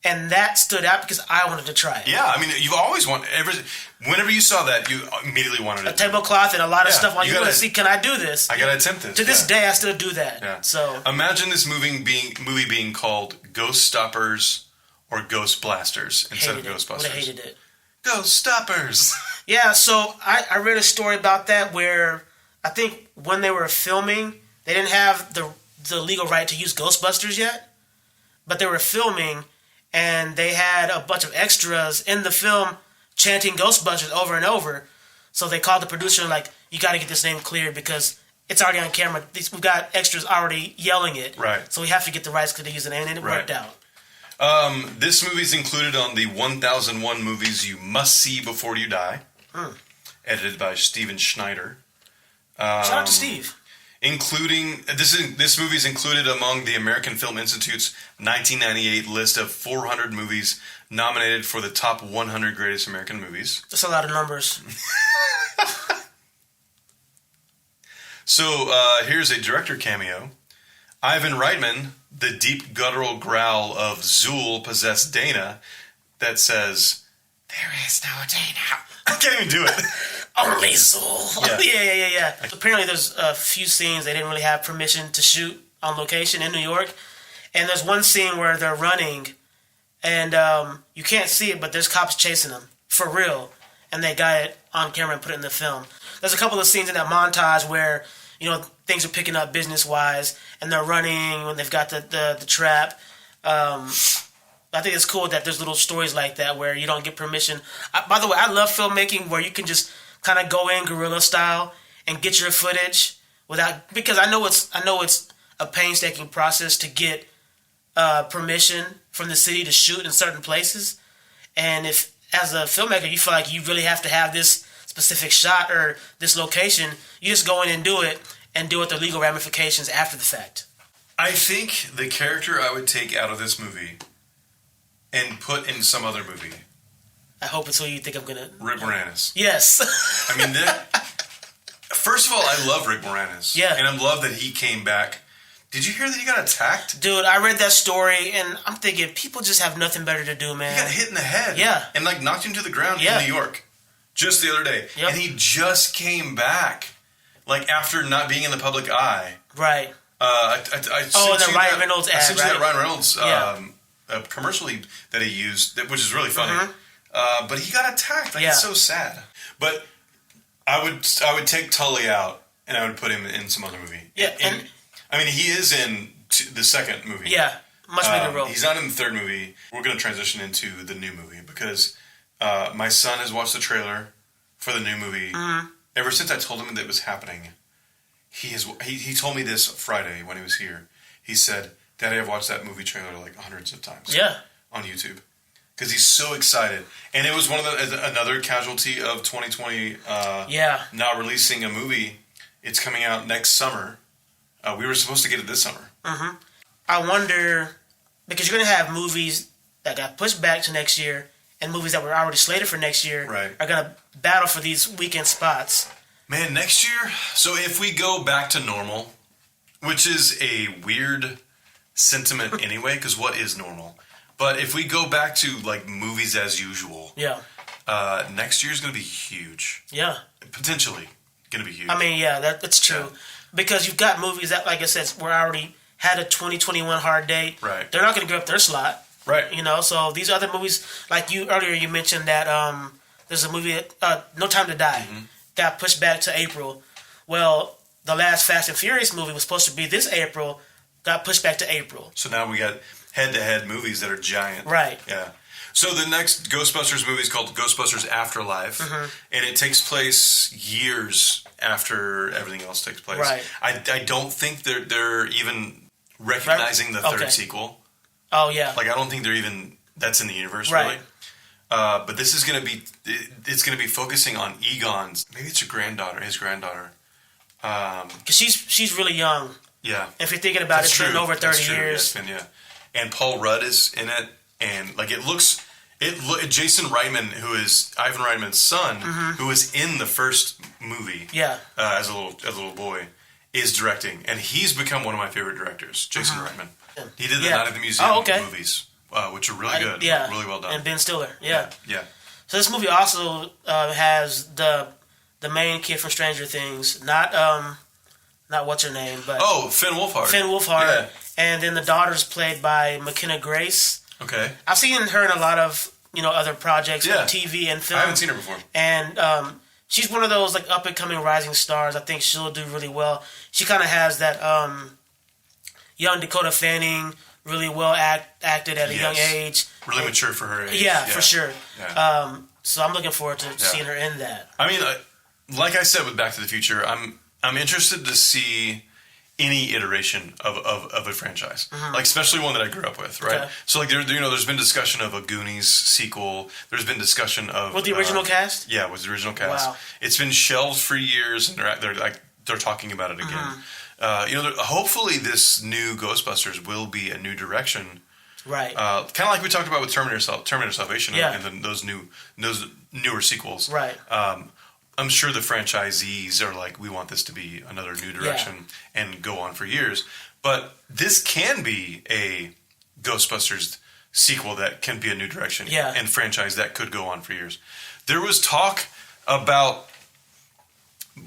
and that stood out because I wanted to try it. Yeah, I mean, you've always wanted... Whenever you saw that, you immediately wanted a tablecloth and a lot of stuff. You want to see, can I do this? I gotta attempt this. To this day, I still do that. Yeah. So imagine this movie being called Ghoststoppers or Ghostblasters instead of Hated it. Ghostbusters? Would have hated it. Ghoststoppers. Yeah, so I read a story about that where I think when they were filming, they didn't have the legal right to use Ghostbusters yet, but they were filming and they had a bunch of extras in the film chanting Ghostbusters over and over. So they called the producer like, you got to get this name cleared because it's already on camera. We've got extras already yelling it. Right. So we have to get the rights to use the name, and it worked out. This movie's included on the 1001 Movies You Must See Before You Die, edited by Steven Schneider. Shout out to Steve. Including this movie's included among the American Film Institute's 1998 list of 400 movies nominated for the top 100 greatest American movies. That's a lot of numbers. So here's a director cameo. Ivan Reitman, the deep guttural growl of Zool possessed Dana that says, "There is no Dana." I can't even do it. Only Zool. Yeah. Apparently there's a few scenes they didn't really have permission to shoot on location in New York. And there's one scene where they're running and you can't see it, but there's cops chasing them. For real. And they got it on camera and put it in the film. There's a couple of scenes in that montage where, you know, things are picking up business-wise and they're running when they've got the trap. I think it's cool that there's little stories like that where you don't get permission. By the way, I love filmmaking where you can just kind of go in guerrilla style and get your footage because I know it's a painstaking process to get permission from the city to shoot in certain places. And if as a filmmaker you feel like you really have to have this specific shot or this location, you just go in and do it with the legal ramifications after the fact. I think the character I would take out of this movie and put in some other movie. I hope it's who you think I'm gonna. Rick Moranis. Yes. I mean, first of all, I love Rick Moranis. Yeah. And I love that he came back. Did you hear that he got attacked? Dude, I read that story and I'm thinking people just have nothing better to do, man. He got hit in the head. Yeah. And like knocked him to the ground in New York. Just the other day. Yep. And he just came back. Like after not being in the public eye. Right. And the Ryan Reynolds ad, I sent you right? that Ryan Reynolds commercial that he used, which is really funny. Mm-hmm. But he got attacked. Like, it's so sad. But I would take Tully out and I would put him in some other movie. Yeah. I mean, he is in the second movie. Yeah. Much bigger role. He's not in the third movie. We're going to transition into the new movie because my son has watched the trailer for the new movie. Mm-hmm. Ever since I told him that it was happening, he told me this Friday when he was here. He said, "Daddy, I've watched that movie trailer like hundreds of times." Yeah. On YouTube, because he's so excited, and it was another casualty of 2020. Not releasing a movie. It's coming out next summer. We were supposed to get it this summer. Mm-hmm. I wonder because you're going to have movies that got pushed back to next year, and movies that were already slated for next year are going to battle for these weekend spots. Man, next year. So if we go back to normal, which is a weird sentiment anyway, because what is normal? But if we go back to like movies as usual, next year's going to be huge. Yeah, potentially going to be huge. I mean, that's true because you've got movies that, like I said, were already had a 2021 hard date. Right, they're not going to give up their slot. Right, you know. So these other movies, like you mentioned that there's a movie, No Time to Die, got pushed back to April. Well, the last Fast and Furious movie was supposed to be this April, got pushed back to April. So now we got head-to-head movies that are giant. Right. Yeah. So the next Ghostbusters movie is called Ghostbusters Afterlife, and it takes place years after everything else takes place. Right. I don't think they're even recognizing the third sequel. Oh, yeah. Like, I don't think they're even... That's in the universe, really. But this is going to be... It's going to be focusing on Egon's... Maybe it's his granddaughter. Because she's really young. Yeah. If you're thinking about it, it's been over 30 years. Yeah. And Paul Rudd is in it. And, like, it looks... Jason Reitman, who is Ivan Reitman's son, who was in the first movie as a little boy, is directing. And he's become one of my favorite directors, Jason Reitman. He did the Night at the Museum movies, which are really good. Really well done. And Ben Stiller. Yeah. So this movie also has the main kid from Stranger Things, not what's her name, but Finn Wolfhard. Yeah. And then the daughter's played by McKenna Grace. Okay. I've seen her in a lot of other projects, Yeah. TV and film. I haven't seen her before. And she's one of those like up and coming rising stars. I think she'll do really well. She kind of has that young Dakota Fanning, really well acted at a young age. Really mature for her age. Yeah, for sure. Yeah. So I'm looking forward to seeing her in that. I mean, like I said with Back to the Future, I'm interested to see any iteration of a franchise, like especially one that I grew up with, right? Okay. So like there's been discussion of a Goonies sequel. There's been discussion of With the original cast. Yeah, with the original cast. Wow. It's been shelved for years, and they're talking about it again. Hopefully this new Ghostbusters will be a new direction. Right. Kind of like we talked about with Terminator Salvation, Yeah. and then those newer sequels. Right. I'm sure the franchisees are like, we want this to be another new direction and go on for years. But this can be a Ghostbusters sequel that can be a new direction and franchise that could go on for years. There was talk about,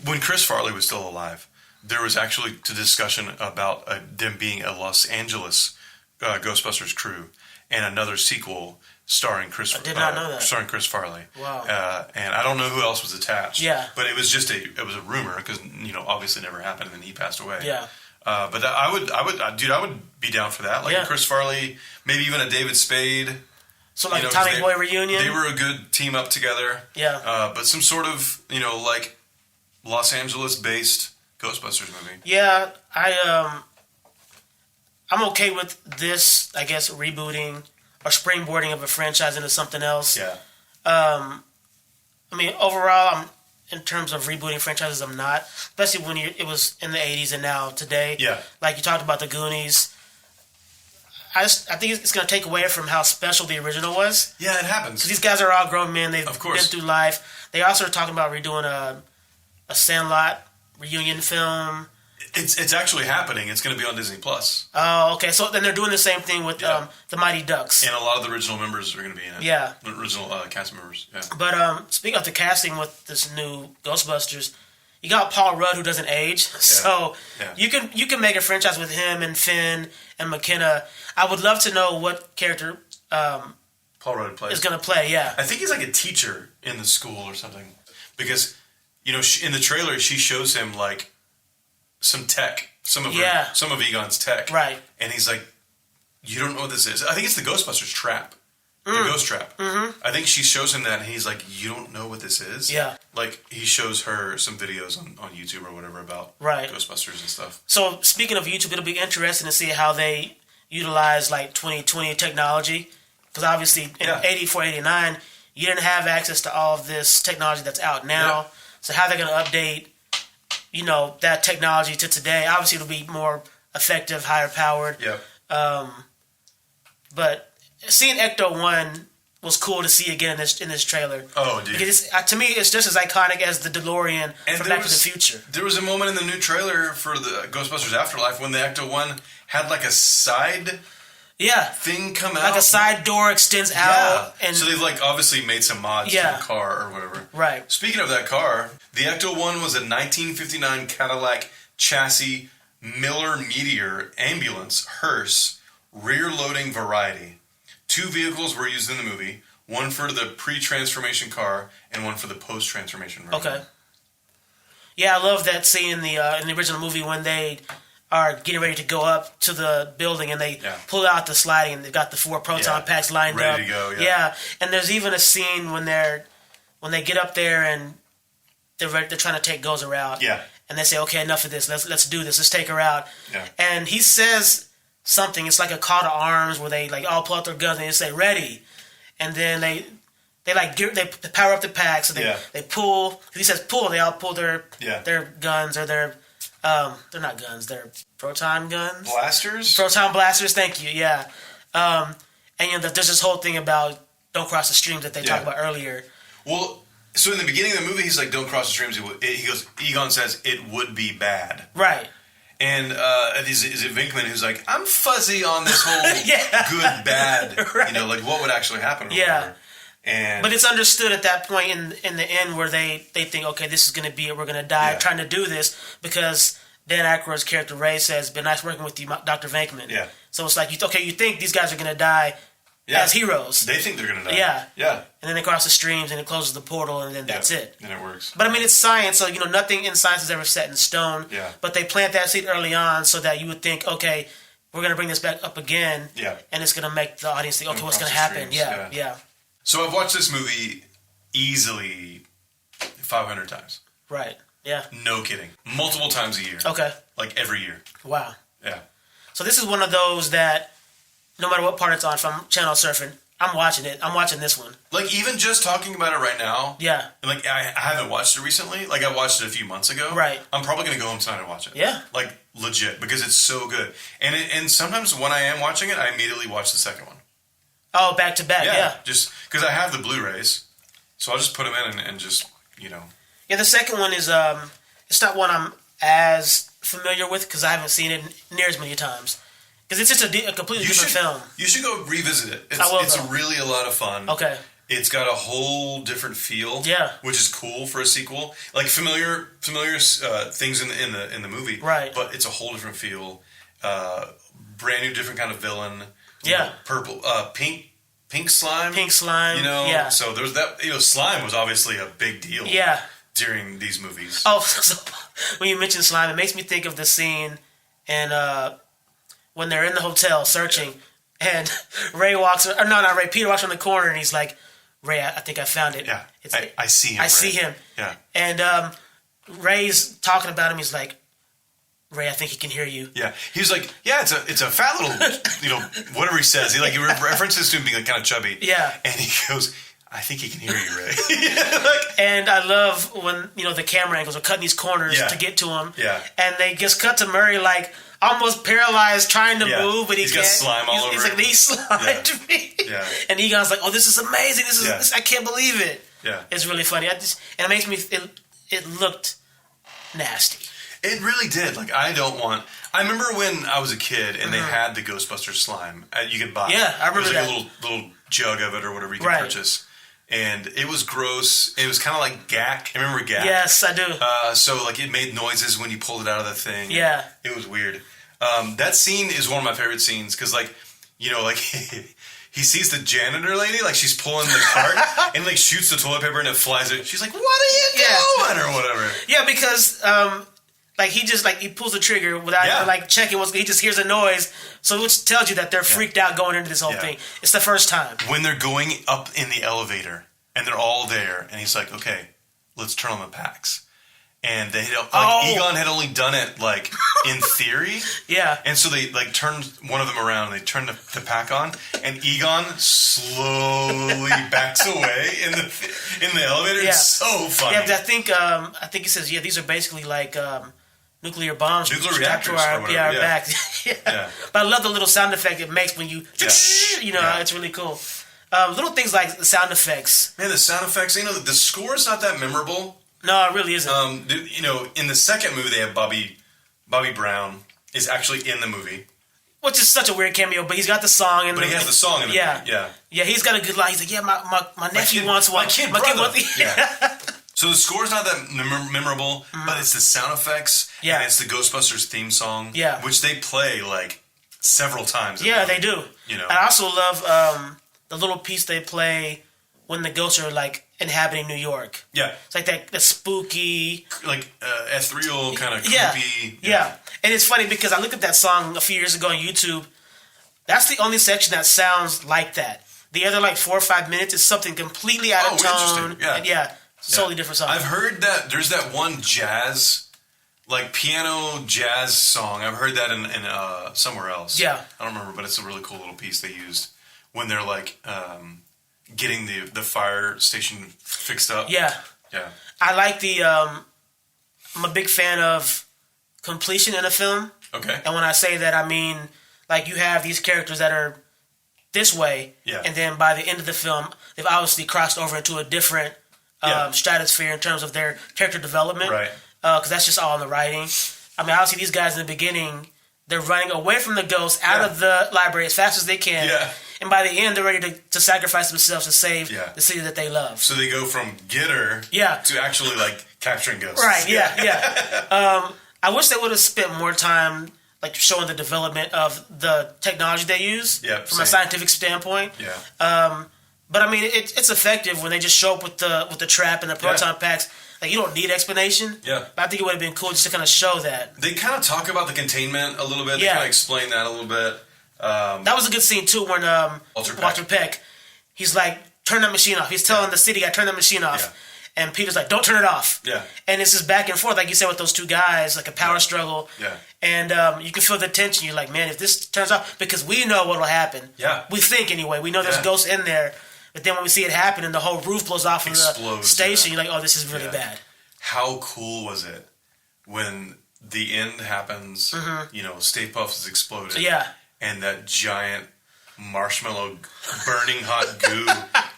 when Chris Farley was still alive, there was actually a discussion about them being a Los Angeles Ghostbusters crew and another sequel starring Chris. I did not know that. Starring Chris Farley. Wow. And I don't know who else was attached. Yeah. But it was just a rumor because obviously never happened, and then he passed away. Yeah. But I would be down for that. Like Chris Farley, maybe even a David Spade. So like a Tommy Boy reunion. They were a good team up together. Yeah. But some sort of like Los Angeles based Ghostbusters movie. Yeah, I'm okay with this, I guess, rebooting or springboarding of a franchise into something else. Yeah. I mean, overall, in terms of rebooting franchises, I'm not. Especially when it was in the 80s and now today. Yeah. Like you talked about the Goonies. I think it's going to take away from how special the original was. Yeah, it happens. Because these guys are all grown men. They've Of course. been through life. They also are talking about redoing a Sandlot reunion film. It's actually happening. It's going to be on Disney Plus. Oh, okay. So then they're doing the same thing with the Mighty Ducks. And a lot of the original members are going to be in it. Yeah. The original cast members. Yeah. But speaking of the casting with this new Ghostbusters, you got Paul Rudd, who doesn't age. Yeah. So you can make a franchise with him and Finn and McKenna. I would love to know what character Paul Rudd plays. is going to play. Yeah. I think he's like a teacher in the school or something. Because, in the trailer, she shows him like some tech, some of Egon's tech, right? And he's like, "You don't know what this is." I think it's the Ghostbusters trap, the ghost trap. Mm-hmm. I think she shows him that, and he's like, "You don't know what this is." Yeah, like he shows her some videos on YouTube or whatever about Ghostbusters and stuff. So speaking of YouTube, it'll be interesting to see how they utilize like 2020 technology, because obviously in 84, 89, you didn't have access to all of this technology that's out now. Yep. So how they're going to update that technology to today. Obviously, it'll be more effective, higher powered. Yeah. But seeing Ecto-1 was cool to see again in this trailer. Oh, dude. Because to me, it's just as iconic as the DeLorean from Back to the Future. There was a moment in the new trailer for the Ghostbusters Afterlife when the Ecto-1 had like a side thing come out. Like a side door extends out. And so they've like obviously made some mods to the car or whatever. Right. Speaking of that car, the Ecto-1 was a 1959 Cadillac chassis Miller Meteor ambulance hearse rear-loading variety. 2 vehicles were used in the movie, one for the pre-transformation car and one for the post-transformation version. Okay. Yeah, I love that scene in the original movie when they are getting ready to go up to the building and they pull out the sliding and they've got the 4 proton packs lined up. Ready to go, yeah. And there's even a scene when they get up there and they're trying to take Gozer out. Yeah. And they say, okay, enough of this. Let's do this. Let's take her out. Yeah. And he says something. It's like a call to arms where they like all pull out their guns and they say ready. And then they power up the pack. So they pull. He says pull. They all pull their guns or their they're not guns. They're proton guns. Blasters. Proton blasters. Thank you. Yeah. And there's this whole thing about don't cross the streams that they talked about earlier. Well, so in the beginning of the movie, he's like, "Don't cross the streams." He goes. Egon says it would be bad. Right. And is it Venkman who's like, "I'm fuzzy on this whole good bad." Right. Like what would actually happen? Or whatever. But it's understood at that point in the end where they think, okay, this is going to be it. We're going to die trying to do this because Dan Aykroyd's character Ray says, "Been nice working with you, Dr. Venkman." Yeah. So it's like, you think these guys are going to die as heroes. They think they're going to die. Yeah. Yeah. And then they cross the streams and it closes the portal and then that's it. And it works. But I mean, it's science, so nothing in science is ever set in stone. Yeah. But they plant that seed early on so that you would think, okay, we're going to bring this back up again. Yeah. And it's going to make the audience think, okay, what's going to happen? Yeah. So I've watched this movie easily 500 times. Right. Yeah. No kidding. Multiple times a year. Okay. Like every year. Wow. Yeah. So this is one of those that no matter what part it's on, if I'm channel surfing, I'm watching it. I'm watching this one. Like even just talking about it right now. Yeah. Like I haven't watched it recently. Like I watched it a few months ago. Right. I'm probably going to go home tonight and watch it. Yeah. Like legit because it's so good. And sometimes when I am watching it, I immediately watch the second one. Oh, back to back. Yeah. Just because I have the Blu-rays. So I'll just put them in and just, Yeah, the second one is it's not one I'm as familiar with because I haven't seen it near as many times. Because it's just a completely different film. You should go revisit it. It's really a lot of fun. Okay. It's got a whole different feel. Yeah. Which is cool for a sequel. Like familiar things in the movie. Right. But it's a whole different feel. Brand new, different kind of villain. Yeah. Purple, pink slime. Pink slime. Yeah. So there's that. Slime was obviously a big deal. Yeah. During these movies. Oh, so when you mention slime, it makes me think of the scene and when they're in the hotel searching, and Ray walks, or no, not Ray, Peter walks from the corner, and he's like, Ray, I think I found it. Yeah, I see him. I see him. Yeah. And Ray's talking about him. He's like, Ray, I think he can hear you. Yeah. He's like, yeah, it's a fat little, whatever he says. He references to him being like kind of chubby. Yeah. And he goes, I think he can hear you, Ray. And I love when, the camera angles are cutting these corners to get to him. Yeah. And they just cut to Murray almost paralyzed trying to move, but he he's can't. Got slime all over He's like, he slimed me. Yeah. And Egon's like, oh, this is amazing. This I can't believe it. Yeah. It's really funny. And it makes me, it looked nasty. It really did. I remember when I was a kid and they had the Ghostbusters slime. You could buy. Yeah, I remember that. It was a little jug of it or whatever you could purchase. And it was gross. It was kind of like gack. Remember gack? Yes, I do. So it made noises when you pulled it out of the thing. Yeah. It was weird. That scene is one of my favorite scenes because he sees the janitor lady, she's pulling the cart and shoots the toilet paper and it flies it. She's like, what are you doing? Or whatever. Yeah, because he just he pulls the trigger without checking he just hears a noise, so which tells you that they're freaked out going into this whole thing. It's the first time. When they're going up in the elevator and they're all there and he's like, okay, let's turn on the packs. And they Egon had only done it in theory. Yeah. And so they turned one of them around and they turned the pack on and Egon slowly backs away in the elevator. Yeah. It's so funny. Yeah, I think he says, these are basically nuclear bombs. Nuclear reactors or whatever. Our backs. Yeah. But I love the little sound effect it makes when you it's really cool. Little things like the sound effects. Man, the sound effects, the score is not that memorable. No, it really isn't. In the second movie, they have Bobby Brown is actually in the movie. Which is such a weird cameo, but he's got the song. But he has the song in the movie. Yeah. Yeah, he's got a good line. He's like, my nephew wants one. My kid wants Yeah. So the score's not that memorable, but it's the sound effects. Yeah. And it's the Ghostbusters theme song. Yeah. Which they play several times. Yeah, they do. And I also love the little piece they play when the ghosts are inhabiting New York. Yeah. It's like that spooky, ethereal kind of creepy. Yeah. And it's funny because I looked at that song a few years ago on YouTube. That's the only section that sounds like that. The other 4 or 5 minutes is something completely out of tone. Interesting. Yeah. Totally different song. I've heard that there's that one jazz, piano jazz song. I've heard that in somewhere else. Yeah. I don't remember, but it's a really cool little piece they used when they're getting the fire station fixed up. Yeah. Yeah. I like I'm a big fan of completion in a film. Okay. And when I say that, I mean, you have these characters that are this way. Yeah. And then by the end of the film, they've obviously crossed over into a different stratosphere in terms of their character development. Right. Because that's just all in the writing. I mean, obviously these guys in the beginning, they're running away from the ghosts out of the library as fast as they can. Yeah. And by the end, they're ready to sacrifice themselves to save the city that they love. So they go from getter to actually capturing ghosts. Right, yeah. I wish they would have spent more time like showing the development of the technology they use from a scientific standpoint. Yeah. But I mean, it's effective when they just show up with the trap and the proton packs. Like, you don't need explanation. Yeah. But I think it would have been cool just to kind of show that. They kind of talk about the containment a little bit. They kind of explain that a little bit. That was a good scene too when Walter Peck, he's like, turn that machine off. He's telling the city guy, turn that machine off. Yeah. And Peter's like, don't turn it off. Yeah. And it's just back and forth, like you said, with those two guys, like a power struggle. Yeah. And you can feel the tension. You're like, man, if this turns off, because we know what will happen. Yeah. We think anyway. We know there's ghosts in there. But then when we see it happen and the whole roof blows off of the station, you're like, oh, this is really bad. How cool was it when the end happens, you know, Stay Puft is exploded. Yeah. And that giant marshmallow burning hot goo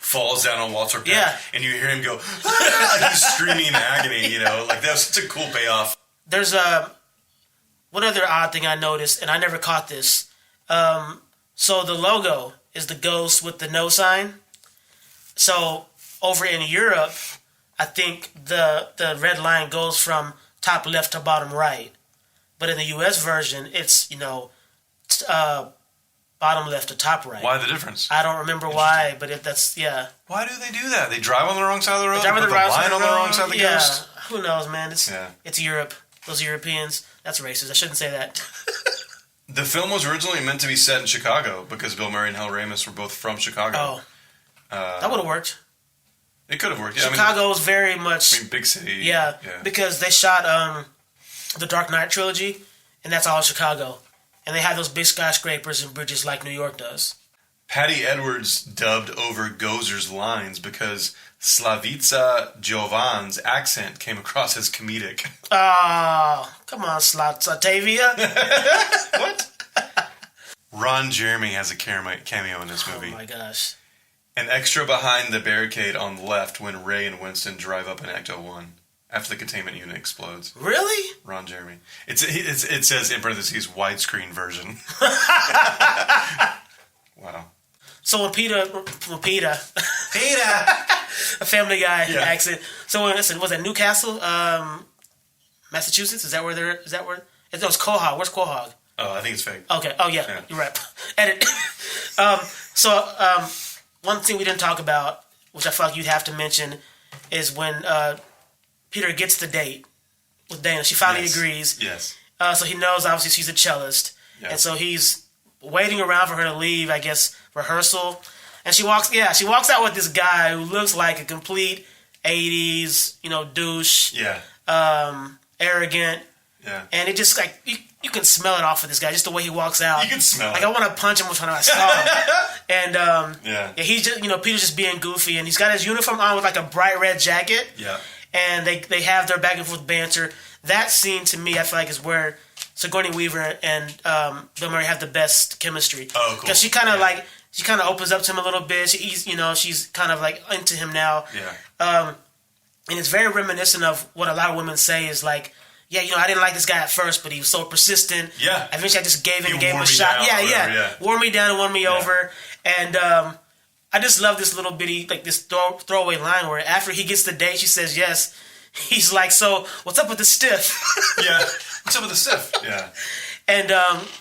falls down on Walter Peck. Yeah. And you hear him go, ah! He's screaming in agony, you know. Like, that was such a cool payoff. There's one other odd thing I noticed, and I never caught this. So the logo is the ghost with the no sign. So over in Europe, I think the red line goes from top left to bottom right. But in the U.S. version, it's, you know, bottom left to top right. Why the difference? I don't remember why, but that's. Why do they do that? They drive on the wrong side of the road? They drive on the line on the wrong side of the ghost? Who knows, man? It's Europe. Those Europeans. That's racist. I shouldn't say that. The film was originally meant to be set in Chicago because Bill Murray and Hal Ramis were both from Chicago. Oh. That would have worked. It could have worked. Yeah, Chicago is very much... I mean, big city. Yeah, because they shot the Dark Knight trilogy, and that's all Chicago. And they have those big skyscrapers and bridges like New York does. Patty Edwards dubbed over Gozer's lines because Slavica Jovan's accent came across as comedic. Oh, come on, Slatavia. What? Ron Jeremy has a cameo in this movie. Oh, my gosh. An extra behind the barricade on the left when Ray and Winston drive up in Ecto 1 after the containment unit explodes. Really? Ron Jeremy. It says in parentheses widescreen version. Wow. So when Peter, a Family Guy accent. So when listen, was it Newcastle, Massachusetts? Is that where? It was Quahog. Where's Quahog? Oh, I think it's fake. Okay. Oh yeah. You're right. Edit. One thing we didn't talk about, which I feel like you'd have to mention, is when Peter gets the date with Dana. She finally agrees. Yes. So he knows, obviously, she's a cellist. Yes. And so he's waiting around for her to leave, I guess, rehearsal. And she walks out with this guy who looks like a complete 80s, douche. Yeah. Arrogant. Yeah. And it just, like, you can smell it off of this guy, just the way he walks out. You can smell it. Like, I want to punch him when I saw him. And, he's just, Peter's just being goofy, and he's got his uniform on with, like, a bright red jacket. Yeah. And they have their back and forth banter. That scene, to me, I feel like is where Sigourney Weaver and Bill Murray have the best chemistry. Oh, cool. Because she kind of she kind of opens up to him a little bit. She's kind of like into him now. Yeah. And it's very reminiscent of what a lot of women say is like, yeah, I didn't like this guy at first, but he was so persistent. Yeah. Eventually I just gave him a shot. Yeah. Wore me down and won me over. And I just love this little bitty, like this throwaway line where after he gets the date, she says yes. He's like, so what's up with the stiff? Yeah. What's up with the stiff? Yeah. And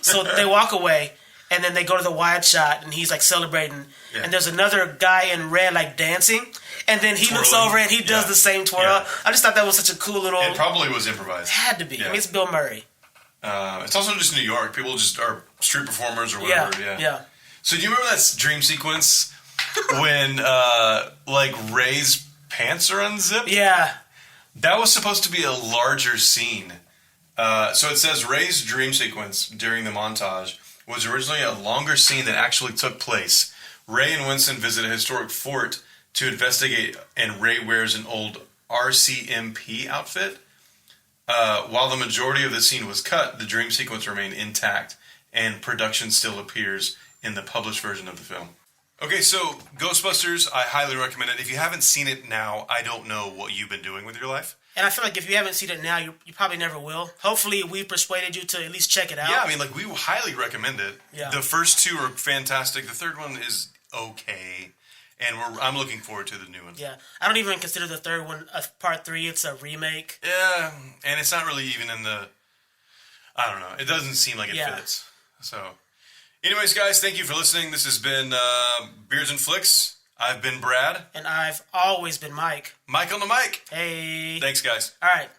so they walk away, and then they go to the wide shot, and he's like celebrating. Yeah. And there's another guy in red like dancing, and then he looks over and he does the same twirl. Yeah. I just thought that was such a cool little... It probably was improvised. It had to be. Yeah. I mean, it's Bill Murray. It's also just New York. People just are street performers or whatever. Yeah. So do you remember that dream sequence when Ray's pants are unzipped? Yeah. That was supposed to be a larger scene. So it says Ray's dream sequence during the montage was originally a longer scene that actually took place. Ray and Winston visit a historic fort to investigate, and Ray wears an old RCMP outfit. While the majority of the scene was cut, the dream sequence remained intact, and production still appears in the published version of the film. Okay, so Ghostbusters, I highly recommend it. If you haven't seen it now, I don't know what you've been doing with your life. And I feel like if you haven't seen it now, you probably never will. Hopefully, we persuaded you to at least check it out. Yeah, I mean, we highly recommend it. Yeah. The first two are fantastic. The third one is okay. And I'm looking forward to the new one. Yeah. I don't even consider the third one a part 3. It's a remake. Yeah, and it's not really even in the... I don't know. It doesn't seem like it Yeah. fits. So, anyways, guys, thank you for listening. This has been Beers and Flicks. I've been Brad. And I've always been Mike. Mike on the mic. Hey. Thanks, guys. All right.